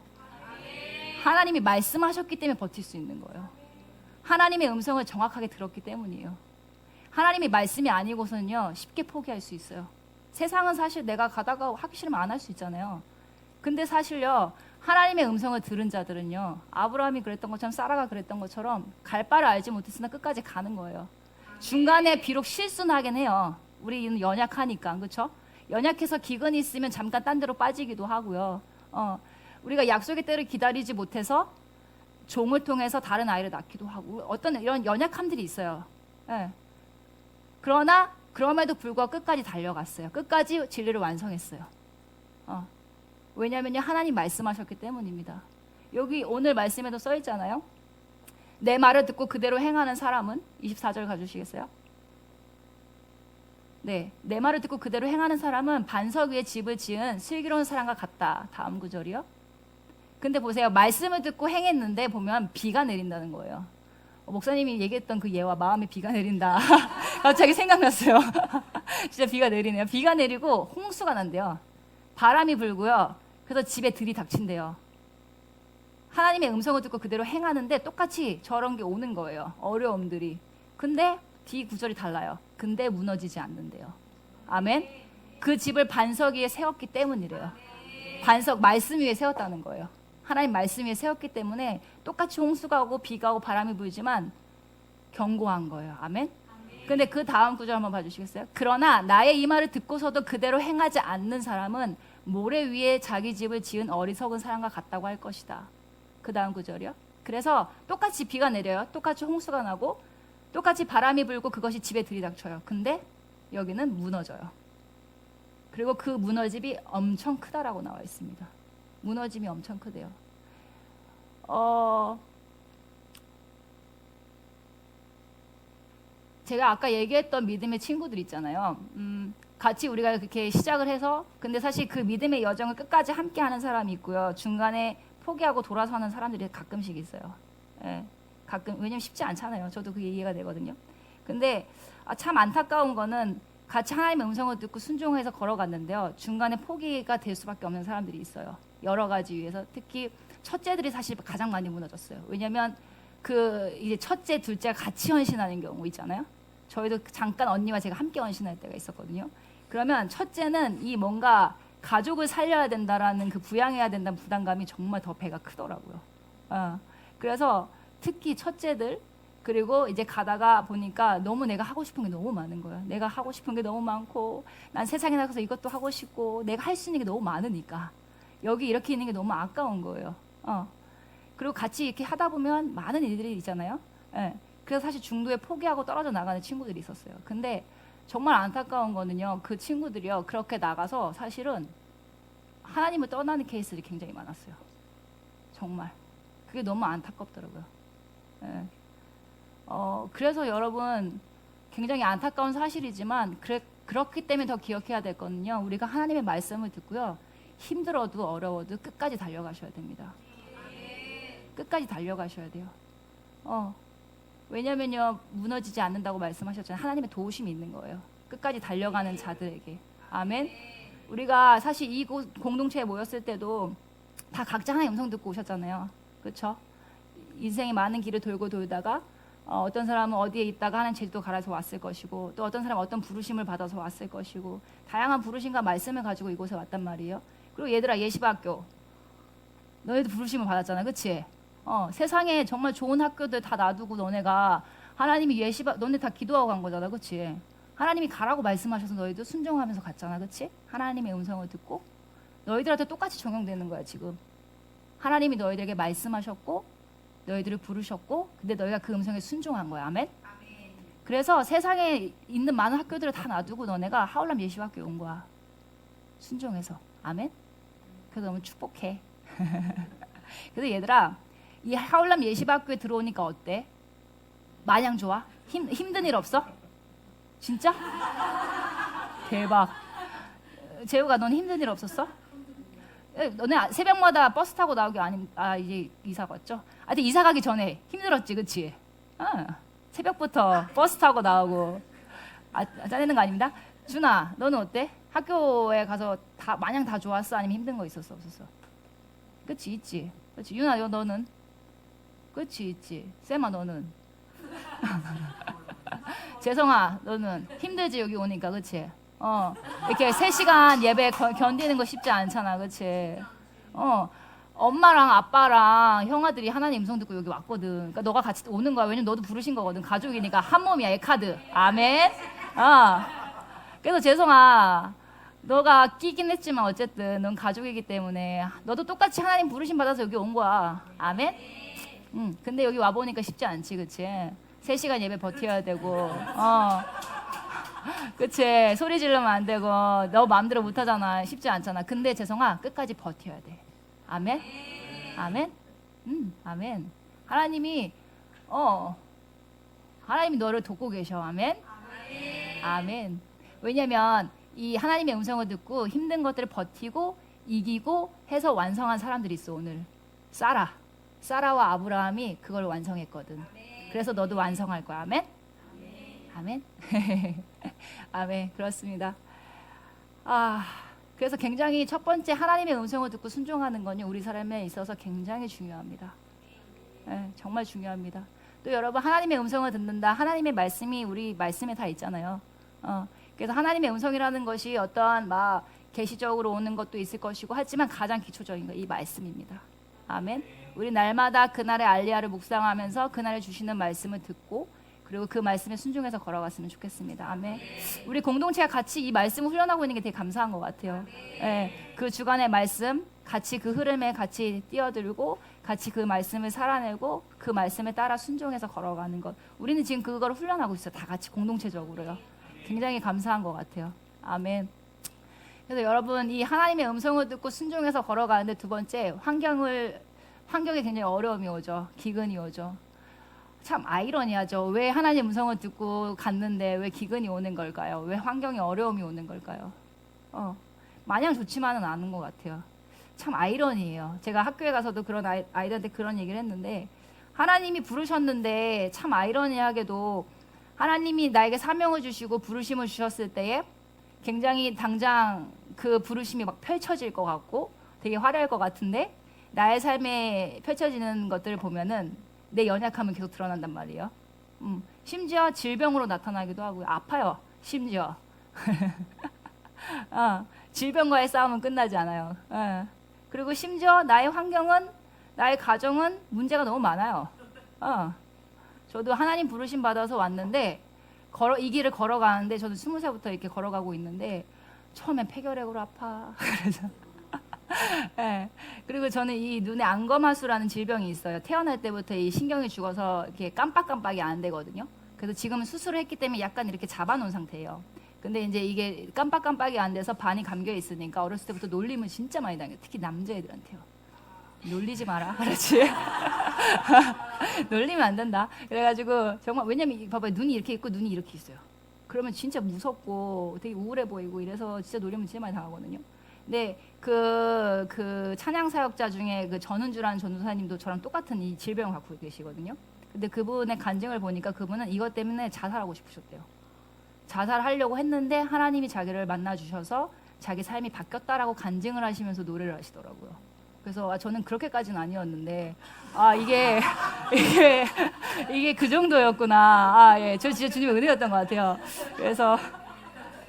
하나님이 말씀하셨기 때문에 버틸 수 있는 거예요. 하나님의 음성을 정확하게 들었기 때문이에요. 하나님이 말씀이 아니고서는요 쉽게 포기할 수 있어요. 세상은 사실 내가 가다가 하기 싫으면 안 할 수 있잖아요. 근데 사실요 하나님의 음성을 들은 자들은요 아브라함이 그랬던 것처럼 사라가 그랬던 것처럼 갈 바를 알지 못했으나 끝까지 가는 거예요. 중간에 비록 실수는 하긴 해요. 우리는 연약하니까, 그렇죠? 연약해서 기근이 있으면 잠깐 딴 데로 빠지기도 하고요. 우리가 약속의 때를 기다리지 못해서 종을 통해서 다른 아이를 낳기도 하고 어떤 이런 연약함들이 있어요. 예. 그러나 그럼에도 불구하고 끝까지 달려갔어요. 끝까지 진리를 완성했어요. 왜냐하면 하나님 말씀하셨기 때문입니다. 여기 오늘 말씀에도 써 있잖아요. 내 말을 듣고 그대로 행하는 사람은 24절 가주시겠어요? 네, 내 말을 듣고 그대로 행하는 사람은 반석 위에 집을 지은 슬기로운 사람과 같다. 다음 구절이요. 근데 보세요. 말씀을 듣고 행했는데 보면 비가 내린다는 거예요. 목사님이 얘기했던 그 예와 마음에 비가 내린다. 갑자기 생각났어요. 진짜 비가 내리네요. 비가 내리고 홍수가 난대요. 바람이 불고요. 그래서 집에 들이 닥친대요. 하나님의 음성을 듣고 그대로 행하는데 똑같이 저런 게 오는 거예요. 어려움들이. 근데 뒤 구절이 달라요. 근데 무너지지 않는데요. 아멘. 그 집을 반석 위에 세웠기 때문이래요. 반석 말씀 위에 세웠다는 거예요. 하나님 말씀 위에 세웠기 때문에 똑같이 홍수가 오고 비가 오고 바람이 불지만 견고한 거예요. 아멘. 근데 그 다음 구절 한번 봐주시겠어요? 그러나 나의 이 말을 듣고서도 그대로 행하지 않는 사람은 모래 위에 자기 집을 지은 어리석은 사람과 같다고 할 것이다. 그 다음 구절이요. 그래서 똑같이 비가 내려요. 똑같이 홍수가 나고 똑같이 바람이 불고 그것이 집에 들이닥쳐요. 근데 여기는 무너져요. 그리고 그 무너짐이 엄청 크다라고 나와 있습니다. 무너짐이 엄청 크대요. 제가 아까 얘기했던 믿음의 친구들 있잖아요. 같이 우리가 그렇게 시작을 해서 근데 사실 그 믿음의 여정을 끝까지 함께하는 사람이 있고요. 중간에 포기하고 돌아서는 사람들이 가끔씩 있어요. 예, 가끔 왜냐면 쉽지 않잖아요. 저도 그게 이해가 되거든요. 근데 참 안타까운 거는 같이 하나님의 음성을 듣고 순종해서 걸어갔는데요. 중간에 포기가 될 수밖에 없는 사람들이 있어요. 여러 가지 위해서 특히 첫째들이 사실 가장 많이 무너졌어요. 왜냐면 그 이제 첫째, 둘째가 같이 헌신하는 경우 있잖아요. 저희도 잠깐 언니와 제가 함께 헌신할 때가 있었거든요. 그러면 첫째는 이 뭔가 가족을 살려야 된다라는 그 부양해야 된다는 부담감이 정말 더 배가 크더라고요. 그래서 특히 첫째들 그리고 이제 가다가 보니까 너무 내가 하고 싶은 게 너무 많은 거예요. 내가 하고 싶은 게 너무 많고 난 세상에 나가서 이것도 하고 싶고 내가 할 수 있는 게 너무 많으니까 여기 이렇게 있는 게 너무 아까운 거예요. 그리고 같이 이렇게 하다 보면 많은 일들이 있잖아요. 예. 그래서 사실 중도에 포기하고 떨어져 나가는 친구들이 있었어요. 근데 정말 안타까운 거는요. 그 친구들이요. 그렇게 나가서 사실은 하나님을 떠나는 케이스들이 굉장히 많았어요. 정말. 그게 너무 안타깝더라고요. 예. 그래서 여러분 굉장히 안타까운 사실이지만 그렇기 때문에 더 기억해야 될 거는요. 우리가 하나님의 말씀을 듣고요. 힘들어도 어려워도 끝까지 달려가셔야 됩니다. 끝까지 달려가셔야 돼요. 왜냐면요. 무너지지 않는다고 말씀하셨잖아요. 하나님의 도우심이 있는 거예요. 끝까지 달려가는 자들에게. 아멘. 우리가 사실 이 공동체에 모였을 때도 다 각자 하나의 음성 듣고 오셨잖아요. 그렇죠? 인생의 많은 길을 돌고 돌다가 어떤 사람은 어디에 있다가 하나님 제주도 가라서 왔을 것이고 또 어떤 사람은 어떤 부르심을 받아서 왔을 것이고 다양한 부르심과 말씀을 가지고 이곳에 왔단 말이에요. 그리고 얘들아 예시학교 너희도 부르심을 받았잖아. 그치? 세상에 정말 좋은 학교들 다 놔두고 너네가 하나님이 너네 다 기도하고 간 거잖아. 그치? 하나님이 가라고 말씀하셔서 너희도 순종하면서 갔잖아. 그치? 하나님의 음성을 듣고 너희들한테 똑같이 적용되는 거야 지금. 하나님이 너희들에게 말씀하셨고 너희들을 부르셨고 근데 너희가 그 음성에 순종한 거야. 아멘? 그래서 세상에 있는 많은 학교들을 다 놔두고 너네가 하울람 예시학교에 온 거야. 순종해서. 아멘? 그래서 너무 축복해. 그래서 얘들아 이 하울람 예시학교에 들어오니까 어때? 마냥 좋아? 힘든 일 없어? 진짜? 대박. 재우가 넌 힘든 일 없었어? 너네 새벽마다 버스 타고 나오기 이제 이사 갔죠? 하여튼 이사 가기 전에 힘들었지, 그치? 새벽부터 버스 타고 나오고 짜내는 거 아닙니다. 준아, 너는 어때? 학교에 가서 마냥 다 좋았어? 아니면 힘든 거 있었어, 없었어? 그치, 있지. 그렇지. 윤아, 너는? 그렇지, 있지. 쌤아, 너는? 재성아, 너는 힘들지 여기 오니까, 그렇지? 이렇게 3시간 예배 견디는 거 쉽지 않잖아, 그렇지? 엄마랑 아빠랑 형아들이 하나님 음성 듣고 여기 왔거든. 그러니까 너가 같이 오는 거야. 왜냐면 너도 부르신 거거든. 가족이니까 한 몸이야, 에카드. 아멘. 그래서 재성아, 너가 끼긴 했지만 어쨌든 넌 가족이기 때문에 너도 똑같이 하나님 부르심 받아서 여기 온 거야. 아멘. 근데 여기 와 보니까 쉽지 않지, 그치? 3시간 예배 버텨야 되고, 그치? 소리 지르면 안 되고, 너 마음대로 못 하잖아. 쉽지 않잖아. 근데 재성아, 끝까지 버텨야 돼. 아멘? 아멘? 아멘. 하나님이 너를 돕고 계셔. 아멘? 아멘. 왜냐면 이 하나님의 음성을 듣고 힘든 것들을 버티고 이기고 해서 완성한 사람들이 있어, 오늘. 사라와 아브라함이 그걸 완성했거든. 그래서 너도 완성할 거야. 아멘? 아멘? 아멘. 그렇습니다. 그래서 굉장히 첫 번째 하나님의 음성을 듣고 순종하는 건요, 우리 삶에 있어서 굉장히 중요합니다. 정말 중요합니다. 또 여러분, 하나님의 음성을 듣는다. 하나님의 말씀이 우리 말씀에 다 있잖아요. 그래서 하나님의 음성이라는 것이 어떠한 막 계시적으로 오는 것도 있을 것이고 하지만 가장 기초적인 거 이 말씀입니다. 아멘. 우리 날마다 그날의 알리야를 묵상하면서 그날에 주시는 말씀을 듣고 그리고 그 말씀에 순종해서 걸어갔으면 좋겠습니다. 아멘. 우리 공동체가 같이 이 말씀을 훈련하고 있는 게 되게 감사한 것 같아요. 그 주간의 말씀 같이 그 흐름에 같이 뛰어들고 같이 그 말씀을 살아내고 그 말씀에 따라 순종해서 걸어가는 것. 우리는 지금 그걸 훈련하고 있어요. 다 같이 공동체적으로요. 굉장히 감사한 것 같아요. 아멘. 그래서 여러분, 이 하나님의 음성을 듣고 순종해서 걸어가는데 두 번째, 환경에 굉장히 어려움이 오죠. 기근이 오죠. 참 아이러니하죠. 왜 하나님 음성을 듣고 갔는데 왜 기근이 오는 걸까요? 왜 환경에 어려움이 오는 걸까요? 마냥 좋지만은 않은 것 같아요. 참 아이러니해요. 제가 학교에 가서도 그런 아이들한테 그런 얘기를 했는데, 하나님이 부르셨는데 참 아이러니하게도 하나님이 나에게 사명을 주시고 부르심을 주셨을 때에 굉장히 당장 그 부르심이 막 펼쳐질 것 같고 되게 화려할 것 같은데, 나의 삶에 펼쳐지는 것들을 보면은 내 연약함은 계속 드러난단 말이에요. 심지어 질병으로 나타나기도 하고요. 아파요. 심지어. 질병과의 싸움은 끝나지 않아요. 그리고 심지어 나의 환경은, 나의 가정은 문제가 너무 많아요. 저도 하나님 부르심 받아서 왔는데 이 길을 걸어가는데, 저도 20살부터 이렇게 걸어가고 있는데 처음엔 폐결핵으로 아파. 그래서 그리고 저는 이 눈에 안검하수라는 질병이 있어요. 태어날 때부터 이 신경이 죽어서 이렇게 깜빡깜빡이 안 되거든요. 그래서 지금은 수술을 했기 때문에 약간 이렇게 잡아놓은 상태예요. 근데 이제 이게 깜빡깜빡이 안 돼서 반이 감겨 있으니까 어렸을 때부터 놀림을 진짜 많이 당해요. 특히 남자애들한테요. 놀리지 마라. 그렇지? 놀리면 안 된다. 그래가지고 정말, 왜냐면 봐봐요. 눈이 이렇게 있고 눈이 이렇게 있어요. 그러면 진짜 무섭고 되게 우울해 보이고 이래서 진짜 놀림을 진짜 많이 당하거든요. 근데 그 찬양 사역자 중에 그 전은주라는 전도사님도 저랑 똑같은 이 질병을 갖고 계시거든요. 근데 그분의 간증을 보니까 그분은 이것 때문에 자살하고 싶으셨대요. 자살하려고 했는데 하나님이 자기를 만나 주셔서 자기 삶이 바뀌었다라고 간증을 하시면서 노래를 하시더라고요. 그래서 저는 그렇게까지는 아니었는데 이게 그 정도였구나. 예, 저 진짜 주님의 은혜였던 것 같아요. 그래서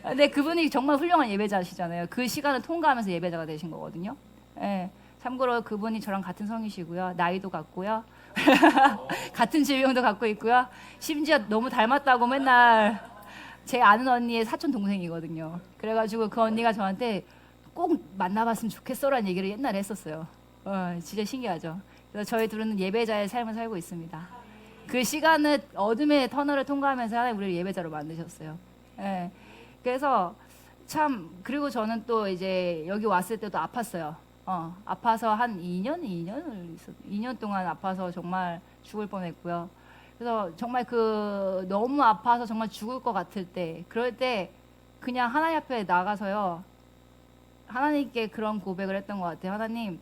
근데 그분이 정말 훌륭한 예배자시잖아요. 그 시간을 통과하면서 예배자가 되신 거거든요. 예, 참고로 그분이 저랑 같은 성이시고요. 나이도 같고요. 같은 질병도 갖고 있고요. 심지어 너무 닮았다고 맨날, 제 아는 언니의 사촌 동생이거든요. 그래가지고 그 언니가 저한테 꼭 만나봤으면 좋겠어라는 얘기를 옛날에 했었어요. 진짜 신기하죠. 그래서 저희 둘은 예배자의 삶을 살고 있습니다. 그 시간을, 어둠의 터널을 통과하면서 하나님 우리를 예배자로 만드셨어요. 예. 그래서 참, 그리고 저는 또 이제 여기 왔을 때도 아팠어요. 아파서 한 2년 동안 아파서 정말 죽을 뻔했고요. 그래서 정말 너무 아파서 정말 죽을 것 같을 때, 그럴 때 그냥 하나님 앞에 나가서요, 하나님께 그런 고백을 했던 것 같아요. 하나님,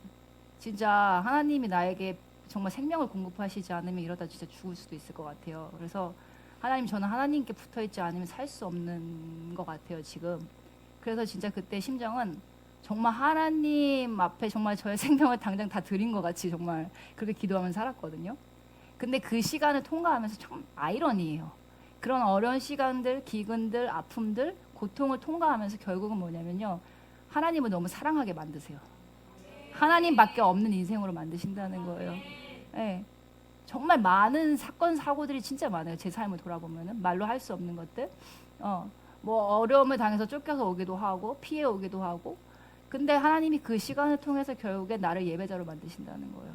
진짜 하나님이 나에게 정말 생명을 공급하시지 않으면 이러다 진짜 죽을 수도 있을 것 같아요. 그래서 하나님, 저는 하나님께 붙어있지 않으면 살 수 없는 것 같아요, 지금. 그래서 진짜 그때 심정은 정말 하나님 앞에 정말 저의 생명을 당장 다 드린 것 같이 정말 그렇게 기도하면서 살았거든요. 근데 그 시간을 통과하면서 참 아이러니예요. 그런 어려운 시간들, 기근들, 아픔들, 고통을 통과하면서 결국은 뭐냐면요. 하나님을 너무 사랑하게 만드세요. 하나님밖에 없는 인생으로 만드신다는 거예요. 네. 정말 많은 사건, 사고들이 진짜 많아요. 제 삶을 돌아보면은 말로 할 수 없는 것들. 뭐 어려움을 당해서 쫓겨서 오기도 하고 피해 오기도 하고. 근데 하나님이 그 시간을 통해서 결국에 나를 예배자로 만드신다는 거예요.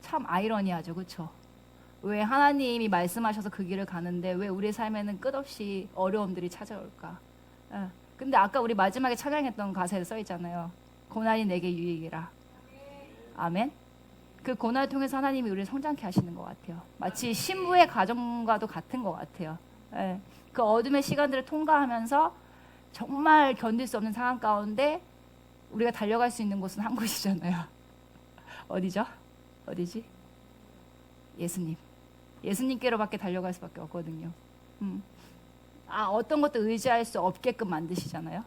참 아이러니하죠, 그렇죠? 왜 하나님이 말씀하셔서 그 길을 가는데 왜 우리의 삶에는 끝없이 어려움들이 찾아올까? 근데 아까 우리 마지막에 찬양했던 가사에 써 있잖아요. 고난이 내게 유익이라. 아멘. 그 고난을 통해서 하나님이 우리를 성장케 하시는 것 같아요. 마치 신부의 가정과도 같은 것 같아요. 그 어둠의 시간들을 통과하면서 정말 견딜 수 없는 상황 가운데 우리가 달려갈 수 있는 곳은 한 곳이잖아요. 어디죠? 어디지? 예수님. 예수님께로밖에 달려갈 수밖에 없거든요. 어떤 것도 의지할 수 없게끔 만드시잖아요.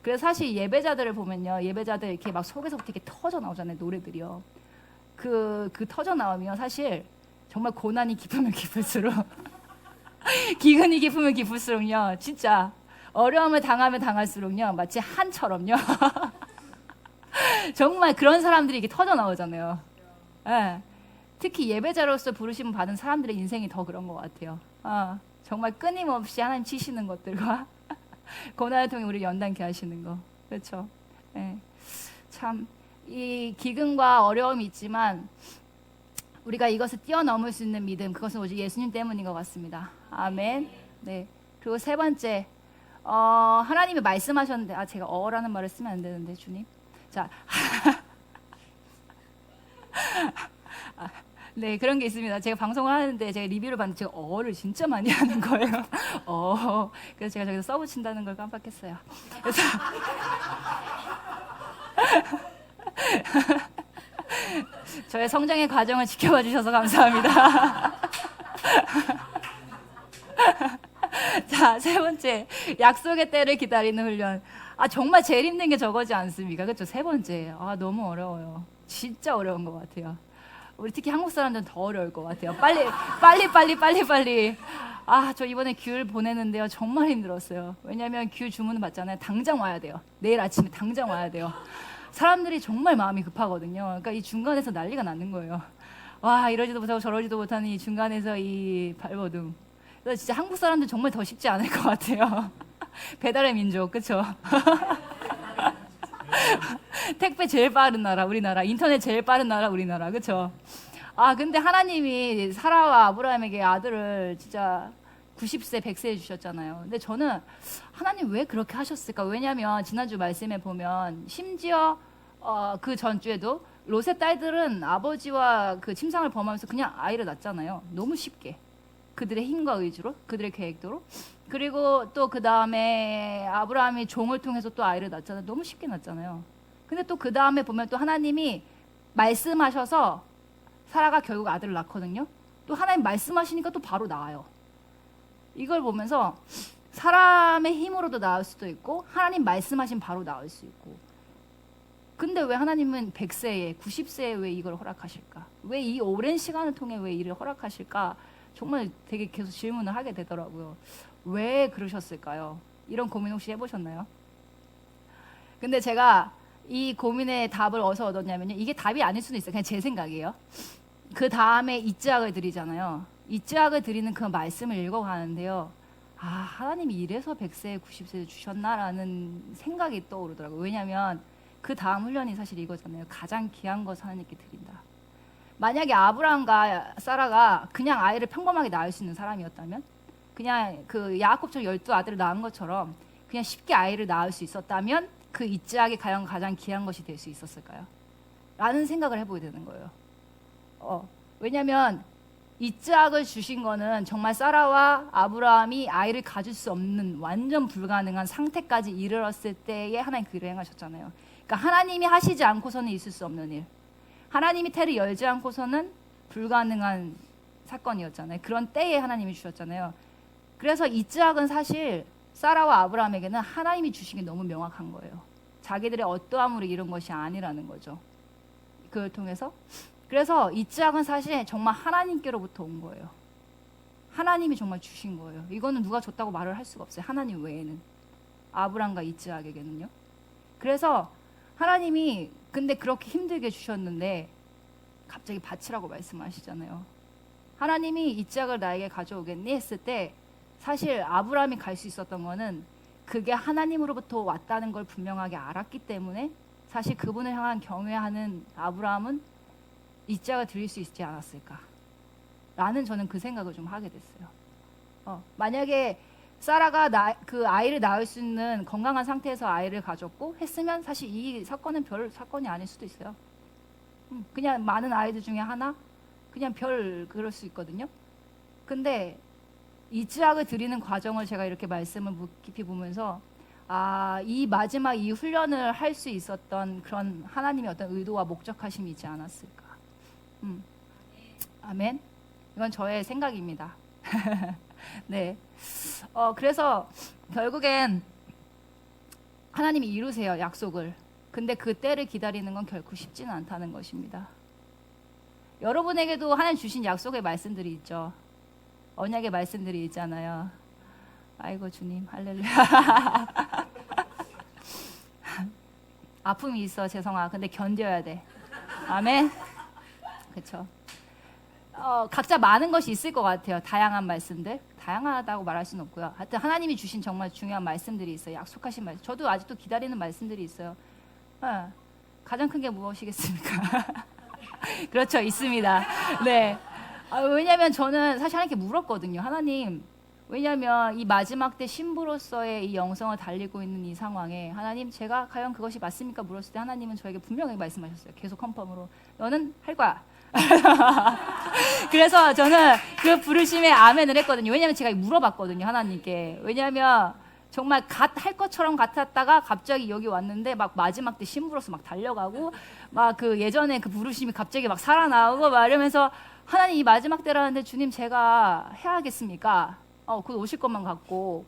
그래서 사실 예배자들을 보면요, 예배자들 이렇게 막 속에서부터 이렇게 터져 나오잖아요, 노래들이요. 그 터져 나오면 사실 정말 고난이 깊으면 깊을수록 기근이 깊으면 깊을수록요, 진짜 어려움을 당하면 당할수록요, 마치 한처럼요. 정말 그런 사람들이 이렇게 터져 나오잖아요. 특히 예배자로서 부르심 받은 사람들의 인생이 더 그런 것 같아요. 정말 끊임없이 하나님 치시는 것들과 고난을 통해 우리 연단케 하시는 거, 그렇죠? 참 이 기근과 어려움이 있지만 우리가 이것을 뛰어넘을 수 있는 믿음, 그것은 오직 예수님 때문인 것 같습니다. 아멘. 네. 그리고 세 번째, 하나님이 말씀하셨는데, 제가 어라는 말을 쓰면 안 되는데, 주님. 자, 네, 그런 게 있습니다. 제가 방송을 하는데 제가 리뷰를 봤는데 제가 어를 진짜 많이 하는 거예요. 그래서 제가 저기서 써붙인다는 걸 깜빡했어요. 그래서 저의 성장의 과정을 지켜봐 주셔서 감사합니다. 자, 세 번째, 약속의 때를 기다리는 훈련. 정말 제일 힘든 게 저거지 않습니까? 그렇죠? 세 번째, 너무 어려워요. 진짜 어려운 것 같아요. 우리 특히 한국 사람들은 더 어려울 것 같아요. 빨리. 저 이번에 귤 보내는데요, 정말 힘들었어요. 왜냐하면 귤 주문을 받잖아요. 당장 와야 돼요. 내일 아침에 당장 와야 돼요. 사람들이 정말 마음이 급하거든요. 그러니까 이 중간에서 난리가 나는 거예요. 이러지도 못하고 저러지도 못하는 이 중간에서 이 발버둥. 그래서 진짜 한국 사람들 정말 더 쉽지 않을 것 같아요. 배달의 민족, 그렇죠? 택배 제일 빠른 나라 우리나라, 인터넷 제일 빠른 나라 우리나라, 그렇죠? 근데 하나님이 사라와 아브라함에게 아들을 진짜 90세, 100세에 주셨잖아요. 근데 저는 하나님 왜 그렇게 하셨을까? 왜냐하면 지난주 말씀에 보면 심지어 그 전주에도 롯의 딸들은 아버지와 그 침상을 범하면서 그냥 아이를 낳잖아요. 너무 쉽게. 그들의 힘과 의지로, 그들의 계획대로. 그리고 또 그 다음에 아브라함이 종을 통해서 또 아이를 낳잖아요. 너무 쉽게 낳잖아요. 근데 또 그 다음에 보면 또 하나님이 말씀하셔서 사라가 결국 아들을 낳거든요. 또 하나님 말씀하시니까 또 바로 낳아요. 이걸 보면서 사람의 힘으로도 낳을 수도 있고 하나님 말씀하신 바로 낳을 수 있고. 근데 왜 하나님은 100세에 90세에 왜 이걸 허락하실까? 왜 이 오랜 시간을 통해 왜 이를 허락하실까? 정말 되게 계속 질문을 하게 되더라고요. 왜 그러셨을까요? 이런 고민 혹시 해보셨나요? 근데 제가 이 고민의 답을 어디서 얻었냐면요, 이게 답이 아닐 수도 있어요. 그냥 제 생각이에요. 그 다음에 이츠학을 드리잖아요. 이츠학을 드리는 그 말씀을 읽어가는데요, 하나님이 이래서 100세, 90세에 주셨나라는 생각이 떠오르더라고요. 왜냐하면 그 다음 훈련이 사실 이거잖아요. 가장 귀한 것을 하나님께 드린다. 만약에 아브라함과 사라가 그냥 아이를 평범하게 낳을 수 있는 사람이었다면, 그냥 그 야곱처럼 12아들을 낳은 것처럼 그냥 쉽게 아이를 낳을 수 있었다면 그 이츠학이 과연 가장 귀한 것이 될 수 있었을까요? 라는 생각을 해보게 되는 거예요. 왜냐하면 이츠학을 주신 거는 정말 사라와 아브라함이 아이를 가질 수 없는 완전 불가능한 상태까지 이르렀을 때에 하나님 그 일을 행하셨잖아요. 그러니까 하나님이 하시지 않고서는 있을 수 없는 일, 하나님이 태를 열지 않고서는 불가능한 사건이었잖아요. 그런 때에 하나님이 주셨잖아요. 그래서 이츠학은 사실 사라와 아브라함에게는 하나님이 주신 게 너무 명확한 거예요. 자기들의 어떠함으로 이룬 것이 아니라는 거죠. 그걸 통해서. 그래서 이삭은 사실 정말 하나님께로부터 온 거예요. 하나님이 정말 주신 거예요. 이거는 누가 줬다고 말을 할 수가 없어요. 하나님 외에는. 아브람과 이삭에게는요. 그래서 하나님이 근데 그렇게 힘들게 주셨는데 갑자기 바치라고 말씀하시잖아요. 하나님이 이삭을 나에게 가져오겠니 했을 때 사실 아브람이 갈 수 있었던 거는 그게 하나님으로부터 왔다는 걸 분명하게 알았기 때문에 사실 그분을 향한 경외하는 아브람은 이삭을 드릴 수 있지 않았을까 라는 저는 그 생각을 좀 하게 됐어요. 만약에 사라가 그 아이를 낳을 수 있는 건강한 상태에서 아이를 가졌고 했으면 사실 이 사건은 별 사건이 아닐 수도 있어요. 그냥 많은 아이들 중에 하나 그냥 별 그럴 수 있거든요. 근데 이삭을 드리는 과정을 제가 이렇게 말씀을 깊이 보면서 이 마지막 이 훈련을 할 수 있었던 그런 하나님의 어떤 의도와 목적하심이 있지 않았을까. 아멘. 이건 저의 생각입니다. 네. 그래서 결국엔 하나님이 이루세요, 약속을. 근데 그 때를 기다리는 건 결코 쉽지는 않다는 것입니다. 여러분에게도 하나님 주신 약속의 말씀들이 있죠. 언약의 말씀들이 있잖아요. 아이고 주님, 할렐루야. 아픔이 있어, 재성아. 근데 견뎌야 돼. 아멘. 그렇죠. 각자 많은 것이 있을 것 같아요. 다양한 말씀들. 다양하다고 말할 수는 없고요. 하여튼 하나님이 주신 정말 중요한 말씀들이 있어요. 약속하신 말씀. 저도 아직도 기다리는 말씀들이 있어요. 가장 큰 게 무엇이겠습니까? 그렇죠, 있습니다. 네. 왜냐하면 저는 사실 하나님께 물었거든요. 하나님, 왜냐하면 이 마지막 때 신부로서의 이 영성을 달리고 있는 이 상황에 하나님, 제가 과연 그것이 맞습니까? 물었을 때 하나님은 저에게 분명히 말씀하셨어요. 계속 컨펌으로 너는 할 거야. 그래서 저는 그 부르심에 아멘을 했거든요. 왜냐하면 제가 물어봤거든요, 하나님께. 왜냐하면 정말 할 것처럼 같았다가 갑자기 여기 왔는데 막 마지막 때 신부로서 막 달려가고 막 그 예전에 그 부르심이 갑자기 막 살아나오고 막 이러면서 하나님, 이 마지막 때라는데 주님, 제가 해야겠습니까? 곧 오실 것만 같고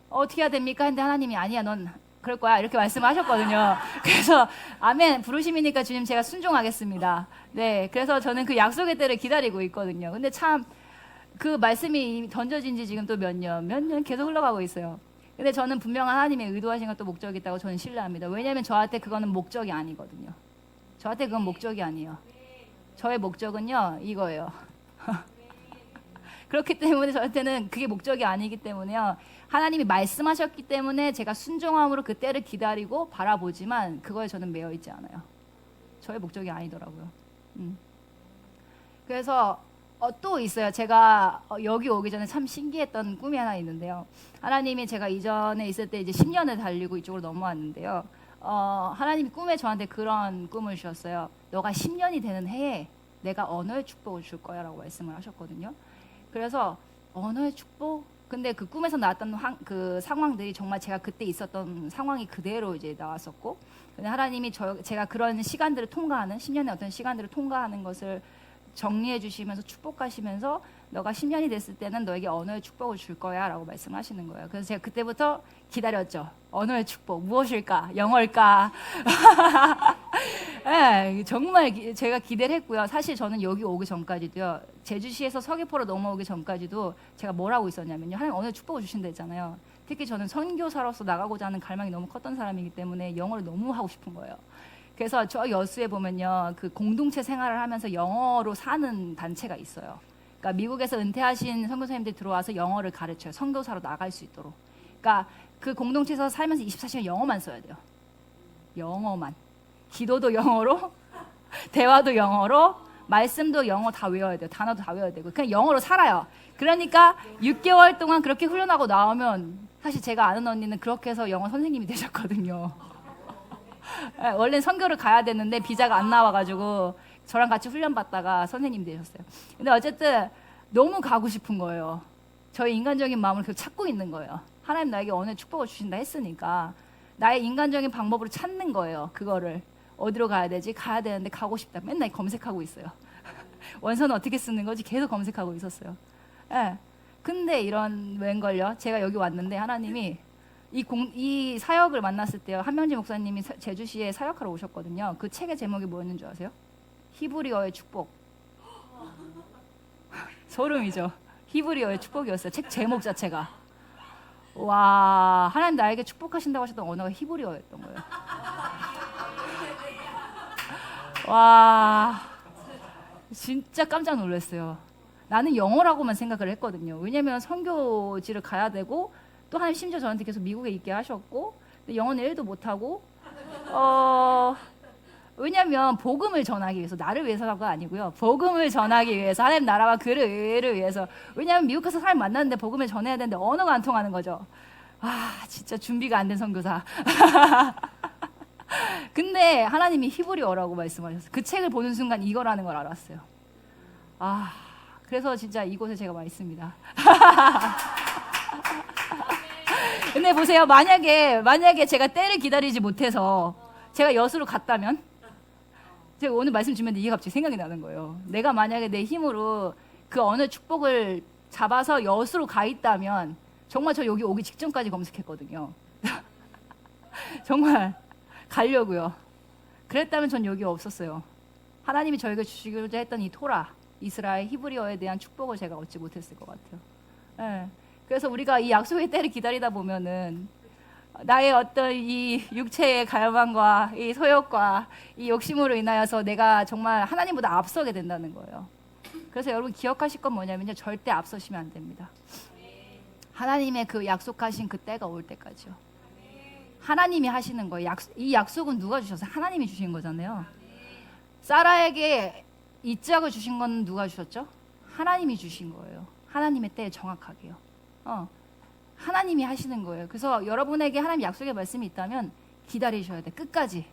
어떻게 해야 됩니까? 근데 하나님이 아니야, 넌 그럴 거야, 이렇게 말씀하셨거든요. 그래서 아멘, 부르심이니까 주님 제가 순종하겠습니다. 네, 그래서 저는 그 약속의 때를 기다리고 있거든요. 근데 참 그 말씀이 던져진 지 지금 또 몇 년 계속 흘러가고 있어요. 근데 저는 분명한 하나님의 의도하신 것도 목적이 있다고 저는 신뢰합니다. 왜냐하면 저한테 그거는 목적이 아니거든요. 저한테 그건 목적이 아니에요. 저의 목적은요, 이거예요. 그렇기 때문에 저한테는 그게 목적이 아니기 때문에요. 하나님이 말씀하셨기 때문에 제가 순종함으로 그 때를 기다리고 바라보지만 그거에 저는 매여 있지 않아요. 저의 목적이 아니더라고요. 그래서 또 있어요. 제가 여기 오기 전에 참 신기했던 꿈이 하나 있는데요. 하나님이, 제가 이전에 있을 때 이제 10년을 달리고 이쪽으로 넘어왔는데요. 하나님이 꿈에 저한테 그런 꿈을 주셨어요. 너가 10년이 되는 해에 내가 언어의 축복을 줄 거야 라고 말씀을 하셨거든요. 그래서 언어의 축복? 근데 그 꿈에서 나왔던 그 상황들이 정말 제가 그때 있었던 상황이 그대로 이제 나왔었고, 근데 하나님이 제가 그런 시간들을 통과하는, 10년의 어떤 시간들을 통과하는 것을 정리해 주시면서 축복하시면서 너가 10년이 됐을 때는 너에게 언어의 축복을 줄 거야 라고 말씀하시는 거예요. 그래서 제가 그때부터 기다렸죠. 언어의 축복 무엇일까? 영어일까? 네, 정말 제가 기대를 했고요. 사실 저는 여기 오기 전까지도요, 제주시에서 서귀포로 넘어오기 전까지도 제가 뭘 하고 있었냐면요, 하나님 언어의 축복을 주신다 했잖아요. 특히 저는 선교사로서 나가고자 하는 갈망이 너무 컸던 사람이기 때문에 영어를 너무 하고 싶은 거예요. 그래서 저 여수에 보면요, 그 공동체 생활을 하면서 영어로 사는 단체가 있어요. 그러니까 미국에서 은퇴하신 선교사님들이 들어와서 영어를 가르쳐요. 선교사로 나갈 수 있도록. 그러니까 그 공동체에서 살면서 24시간 영어만 써야 돼요. 영어만. 기도도 영어로, 대화도 영어로, 말씀도 영어 다 외워야 돼요. 단어도 다 외워야 되고. 그냥 영어로 살아요. 그러니까 6개월 동안 그렇게 훈련하고 나오면, 사실 제가 아는 언니는 그렇게 해서 영어 선생님이 되셨거든요. 원래 선교를 가야 되는데 비자가 안 나와가지고 저랑 같이 훈련받다가 선생님 되셨어요. 근데 어쨌든 너무 가고 싶은 거예요. 저의 인간적인 마음을 계속 찾고 있는 거예요. 하나님 나에게 언어의 축복을 주신다 했으니까 나의 인간적인 방법으로 찾는 거예요. 그거를 어디로 가야 되지? 가야 되는데 가고 싶다. 맨날 검색하고 있어요. 원서는 어떻게 쓰는 거지? 계속 검색하고 있었어요. 근데 이런 웬걸요? 제가 여기 왔는데 하나님이 이 사역을 만났을 때요. 한명지 목사님이 제주시에 사역하러 오셨거든요. 그 책의 제목이 뭐였는 줄 아세요? 히브리어의 축복. 소름이죠. 히브리어의 축복이었어요. 책 제목 자체가. 와, 하나님 나에게 축복하신다고 하셨던 언어가 히브리어였던 거예요. 와, 진짜 깜짝 놀랐어요. 나는 영어라고만 생각을 했거든요. 왜냐면 선교지를 가야 되고 또 하나님 심지어 저한테 계속 미국에 있게 하셨고 근데 영어는 1도 못하고 왜냐면 복음을 전하기 위해서 나를 위해서가 아니고요. 복음을 전하기 위해서 하나님 나라와 그를 의를 위해서 왜냐면 미국 가서 사람 만났는데 복음을 전해야 되는데 언어가 안 통하는 거죠. 아 진짜 준비가 안 된 선교사. 근데 하나님이 히브리어라고 말씀하셨어요. 그 책을 보는 순간 이거라는 걸 알았어요. 아 그래서 진짜 이곳에 제가 와 있습니다. 근데 보세요. 만약에 제가 때를 기다리지 못해서 제가 여수로 갔다면 제가 오늘 말씀 주면 이게 갑자기 생각이 나는 거예요. 내가 만약에 내 힘으로 그 어느 축복을 잡아서 여수로 가 있다면 정말 저 여기 오기 직전까지 검색했거든요. 정말 가려고요. 그랬다면 전 여기 없었어요. 하나님이 저에게 주시고자 했던 이 토라, 이스라엘 히브리어에 대한 축복을 제가 얻지 못했을 것 같아요. 네. 그래서 우리가 이 약속의 때를 기다리다 보면은 나의 어떤 이 육체의 갈망과 이 소욕과 이 욕심으로 인하여서 내가 정말 하나님보다 앞서게 된다는 거예요. 그래서 여러분 기억하실 건 뭐냐면요. 절대 앞서시면 안 됩니다. 하나님의 그 약속하신 그 때가 올 때까지요. 하나님이 하시는 거예요. 이 약속은 누가 주셨어요? 하나님이 주신 거잖아요. 사라에게 이삭을 주신 건 누가 주셨죠? 하나님이 주신 거예요. 하나님의 때에 정확하게요. 하나님이 하시는 거예요. 그래서 여러분에게 하나님 약속의 말씀이 있다면 기다리셔야 돼. 끝까지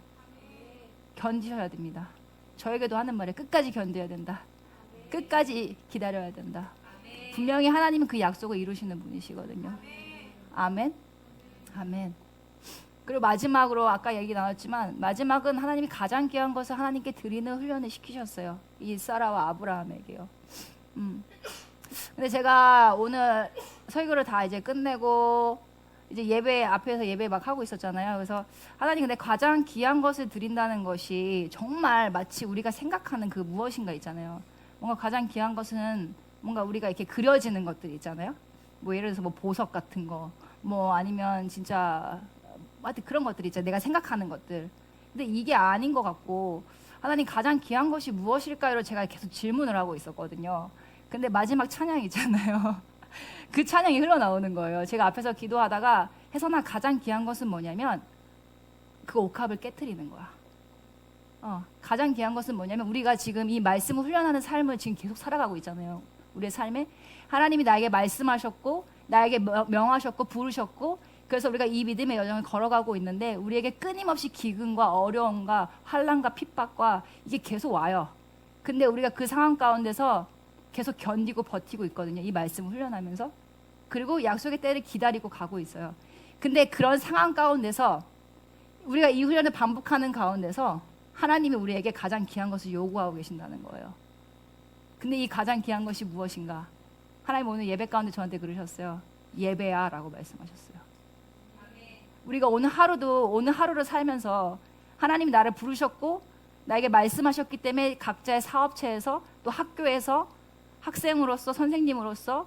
견디셔야 됩니다. 저에게도 하는 말이에요. 끝까지 견뎌야 된다. 끝까지 기다려야 된다. 분명히 하나님은 그 약속을 이루시는 분이시거든요. 아멘. 아멘. 그리고 마지막으로 아까 얘기 나왔지만 마지막은 하나님이 가장 귀한 것을 하나님께 드리는 훈련을 시키셨어요. 이 사라와 아브라함에게요. 근데 제가 오늘 설교를 다 이제 끝내고 이제 예배 앞에서 예배 막 하고 있었잖아요. 그래서 하나님 근데 가장 귀한 것을 드린다는 것이 정말 마치 우리가 생각하는 그 무엇인가 있잖아요. 뭔가 가장 귀한 것은 뭔가 우리가 이렇게 그려지는 것들 있잖아요. 뭐 예를 들어서 뭐 보석 같은 거, 뭐 아니면 진짜 하여튼 그런 것들 있잖아요. 내가 생각하는 것들. 근데 이게 아닌 것 같고 하나님 가장 귀한 것이 무엇일까요? 제가 계속 질문을 하고 있었거든요. 근데 마지막 찬양이 있잖아요. 그 찬양이 흘러나오는 거예요. 제가 앞에서 기도하다가 혜선아 가장 귀한 것은 뭐냐면 그 옥합을 깨트리는 거야. 가장 귀한 것은 뭐냐면 우리가 지금 이 말씀을 훈련하는 삶을 지금 계속 살아가고 있잖아요. 우리의 삶에 하나님이 나에게 말씀하셨고 나에게 명하셨고 부르셨고 그래서 우리가 이 믿음의 여정을 걸어가고 있는데 우리에게 끊임없이 기근과 어려움과 환난과 핍박과 이게 계속 와요. 근데 우리가 그 상황 가운데서 계속 견디고 버티고 있거든요. 이 말씀을 훈련하면서. 그리고 약속의 때를 기다리고 가고 있어요. 근데 그런 상황 가운데서 우리가 이 훈련을 반복하는 가운데서 하나님이 우리에게 가장 귀한 것을 요구하고 계신다는 거예요. 근데 이 가장 귀한 것이 무엇인가? 하나님 오늘 예배 가운데 저한테 그러셨어요. 예배야 라고 말씀하셨어요. 우리가 오늘 하루를 살면서 하나님이 나를 부르셨고 나에게 말씀하셨기 때문에 각자의 사업체에서 또 학교에서 학생으로서 선생님으로서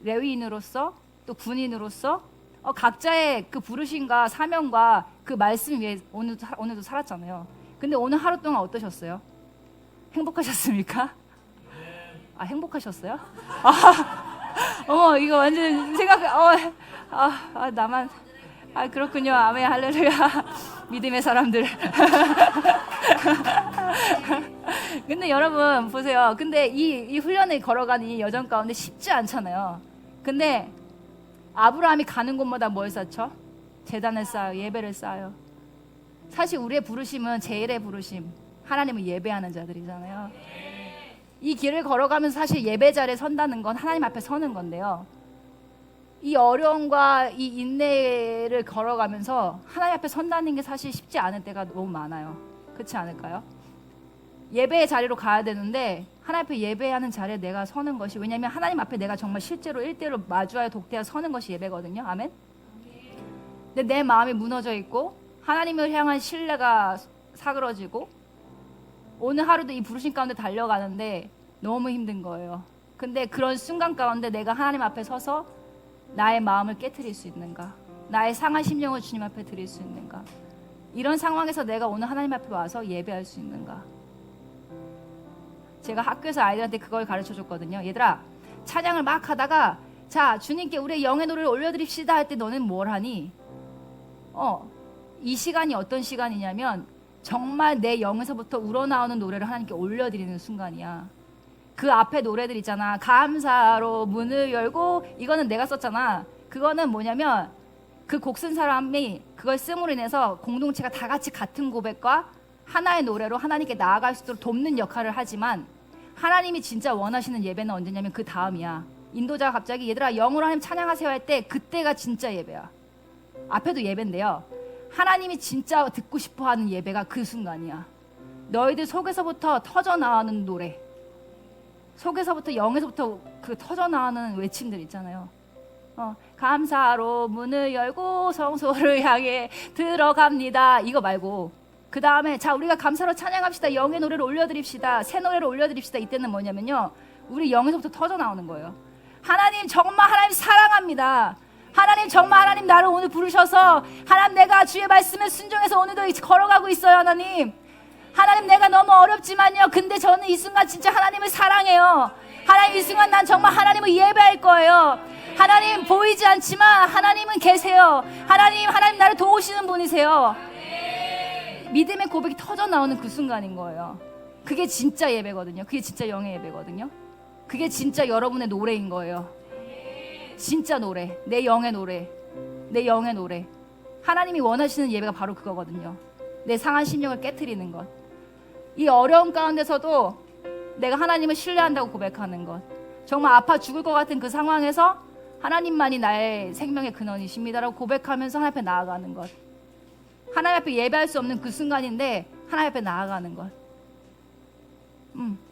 레위인으로서 또 군인으로서 각자의 그 부르심과 사명과 그 말씀 위에 오늘도 살았잖아요. 근데 오늘 하루 동안 어떠셨어요? 행복하셨습니까? 아 행복하셨어요? 이거 완전 나만 그렇군요. 아멘 할렐루야. 믿음의 사람들. 근데 여러분 보세요. 근데 이 훈련을 걸어가는 이 여정 가운데 쉽지 않잖아요. 근데 아브라함이 가는 곳마다 뭘 쌓죠? 제단을 쌓아요. 예배를 쌓아요. 사실 우리의 부르심은 제일의 부르심. 하나님을 예배하는 자들이잖아요. 이 길을 걸어가면서 사실 예배 자리에 선다는 건 하나님 앞에 서는 건데요. 이 어려움과 이 인내를 걸어가면서 하나님 앞에 선다는 게 사실 쉽지 않을 때가 너무 많아요. 그렇지 않을까요? 예배의 자리로 가야 되는데 하나님 앞에 예배하는 자리에 내가 서는 것이 왜냐하면 하나님 앞에 내가 정말 실제로 1대1로 마주하여 독대하여 서는 것이 예배거든요. 아멘? 근데 내 마음이 무너져 있고 하나님을 향한 신뢰가 사그러지고 오늘 하루도 이 부르심 가운데 달려가는데 너무 힘든 거예요. 근데 그런 순간 가운데 내가 하나님 앞에 서서 나의 마음을 깨트릴 수 있는가? 나의 상한 심령을 주님 앞에 드릴 수 있는가? 이런 상황에서 내가 오늘 하나님 앞에 와서 예배할 수 있는가? 제가 학교에서 아이들한테 그걸 가르쳐 줬거든요. 얘들아, 찬양을 막 하다가 자, 주님께 우리의 영의 노래를 올려드립시다 할 때 너는 뭘 하니? 이 시간이 어떤 시간이냐면 정말 내 영에서부터 우러나오는 노래를 하나님께 올려드리는 순간이야. 그 앞에 노래들 있잖아. 감사로 문을 열고, 이거는 내가 썼잖아. 그거는 뭐냐면 그 곡 쓴 사람이 그걸 씀으로 인해서 공동체가 다 같이 같은 고백과 하나의 노래로 하나님께 나아갈 수 있도록 돕는 역할을 하지만, 하나님이 진짜 원하시는 예배는 언제냐면 그 다음이야. 인도자가 갑자기 얘들아 영으로 하나님 찬양하세요 할 때 그때가 진짜 예배야. 앞에도 예배인데요, 하나님이 진짜 듣고 싶어하는 예배가 그 순간이야. 너희들 속에서부터 터져나오는 노래, 속에서부터 영에서부터 그 터져나오는 외침들 있잖아요. 감사로 문을 열고 성소를 향해 들어갑니다, 이거 말고 그 다음에 자 우리가 감사로 찬양합시다, 영의 노래를 올려드립시다, 새 노래를 올려드립시다. 이때는 뭐냐면요, 우리 영에서부터 터져나오는 거예요. 하나님 정말 하나님 사랑합니다. 하나님 정말 하나님 나를 오늘 부르셔서 하나님 내가 주의 말씀에 순종해서 오늘도 걸어가고 있어요. 하나님 내가 너무 어렵지만요, 근데 저는 이 순간 진짜 하나님을 사랑해요. 하나님 이 순간 난 정말 하나님을 예배할 거예요. 하나님 보이지 않지만 하나님은 계세요. 하나님 나를 도우시는 분이세요. 믿음의 고백이 터져나오는 그 순간인 거예요. 그게 진짜 예배거든요. 그게 진짜 영의 예배거든요. 그게 진짜 여러분의 노래인 거예요. 진짜 노래, 내 영의 노래, 내 영의 노래. 하나님이 원하시는 예배가 바로 그거거든요. 내 상한 심령을 깨트리는 것. 이 어려움 가운데서도 내가 하나님을 신뢰한다고 고백하는 것. 정말 아파 죽을 것 같은 그 상황에서 하나님만이 나의 생명의 근원이십니다라고 고백하면서 하나님 앞에 나아가는 것. 하나님 앞에 예배할 수 없는 그 순간인데 하나님 앞에 나아가는 것.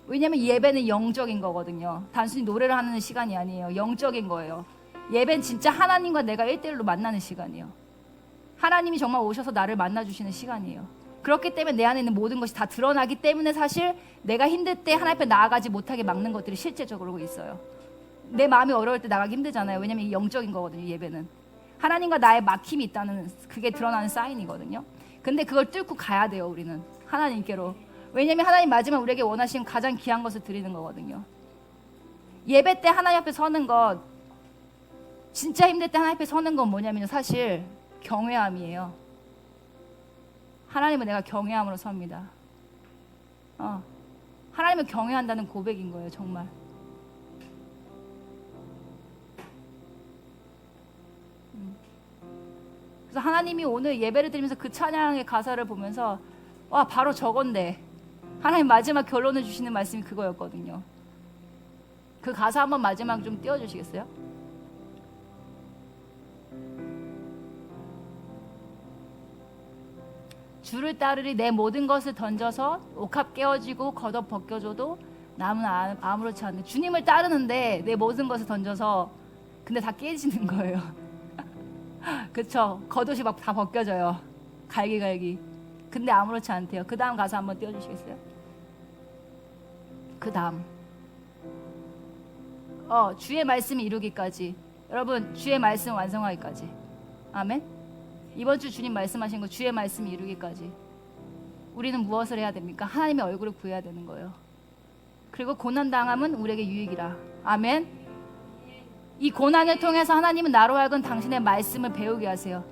왜냐하면 예배는 영적인 거거든요. 단순히 노래를 하는 시간이 아니에요. 영적인 거예요. 예배는 진짜 하나님과 내가 1대1로 만나는 시간이에요. 하나님이 정말 오셔서 나를 만나주시는 시간이에요. 그렇기 때문에 내 안에 있는 모든 것이 다 드러나기 때문에 사실 내가 힘들 때 하나님 앞에 나아가지 못하게 막는 것들이 실제적으로 있어요. 내 마음이 어려울 때 나가기 힘들잖아요. 왜냐하면 영적인 거거든요. 예배는 하나님과 나의 막힘이 있다는 그게 드러나는 사인이거든요. 근데 그걸 뚫고 가야 돼요. 우리는 하나님께로. 왜냐하면 하나님 마지막 우리에게 원하시는 가장 귀한 것을 드리는 거거든요. 예배 때 하나님 앞에 서는 것, 진짜 힘들 때 하나님 앞에 서는 건 뭐냐면 사실 경외함이에요. 하나님은 내가 경외함으로 섭니다. 하나님을 경외한다는 고백인 거예요. 정말. 그래서 하나님이 오늘 예배를 드리면서 그 찬양의 가사를 보면서 와, 바로 저건데 하나님 마지막 결론을 주시는 말씀이 그거였거든요. 그 가사 한번 마지막 좀 띄워주시겠어요? 주를 따르리 내 모든 것을 던져서 옥합 깨어지고 겉옷 벗겨줘도 남은 아무렇지 않네. 주님을 따르는데 내 모든 것을 던져서 근데 다 깨지는 거예요. 그쵸? 겉옷이 막 다 벗겨져요. 갈기갈기. 근데 아무렇지 않대요. 그 다음 가사 한번 띄워주시겠어요? 그 다음 주의 말씀이 이루기까지. 여러분 주의 말씀 완성하기까지. 아멘. 이번 주 주님 말씀하신 거 주의 말씀이 이루기까지. 우리는 무엇을 해야 됩니까? 하나님의 얼굴을 구해야 되는 거예요. 그리고 고난당함은 우리에게 유익이라. 아멘. 이 고난을 통해서 하나님은 나로 하여금 당신의 말씀을 배우게 하세요.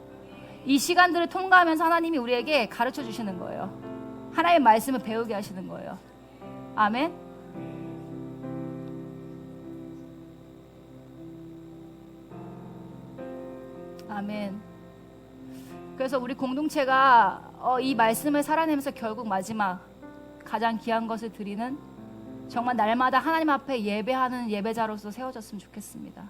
이 시간들을 통과하면서 하나님이 우리에게 가르쳐 주시는 거예요. 하나님의 말씀을 배우게 하시는 거예요. 아멘. 아멘. 그래서 우리 공동체가 이 말씀을 살아내면서 결국 마지막 가장 귀한 것을 드리는 정말 날마다 하나님 앞에 예배하는 예배자로서 세워졌으면 좋겠습니다.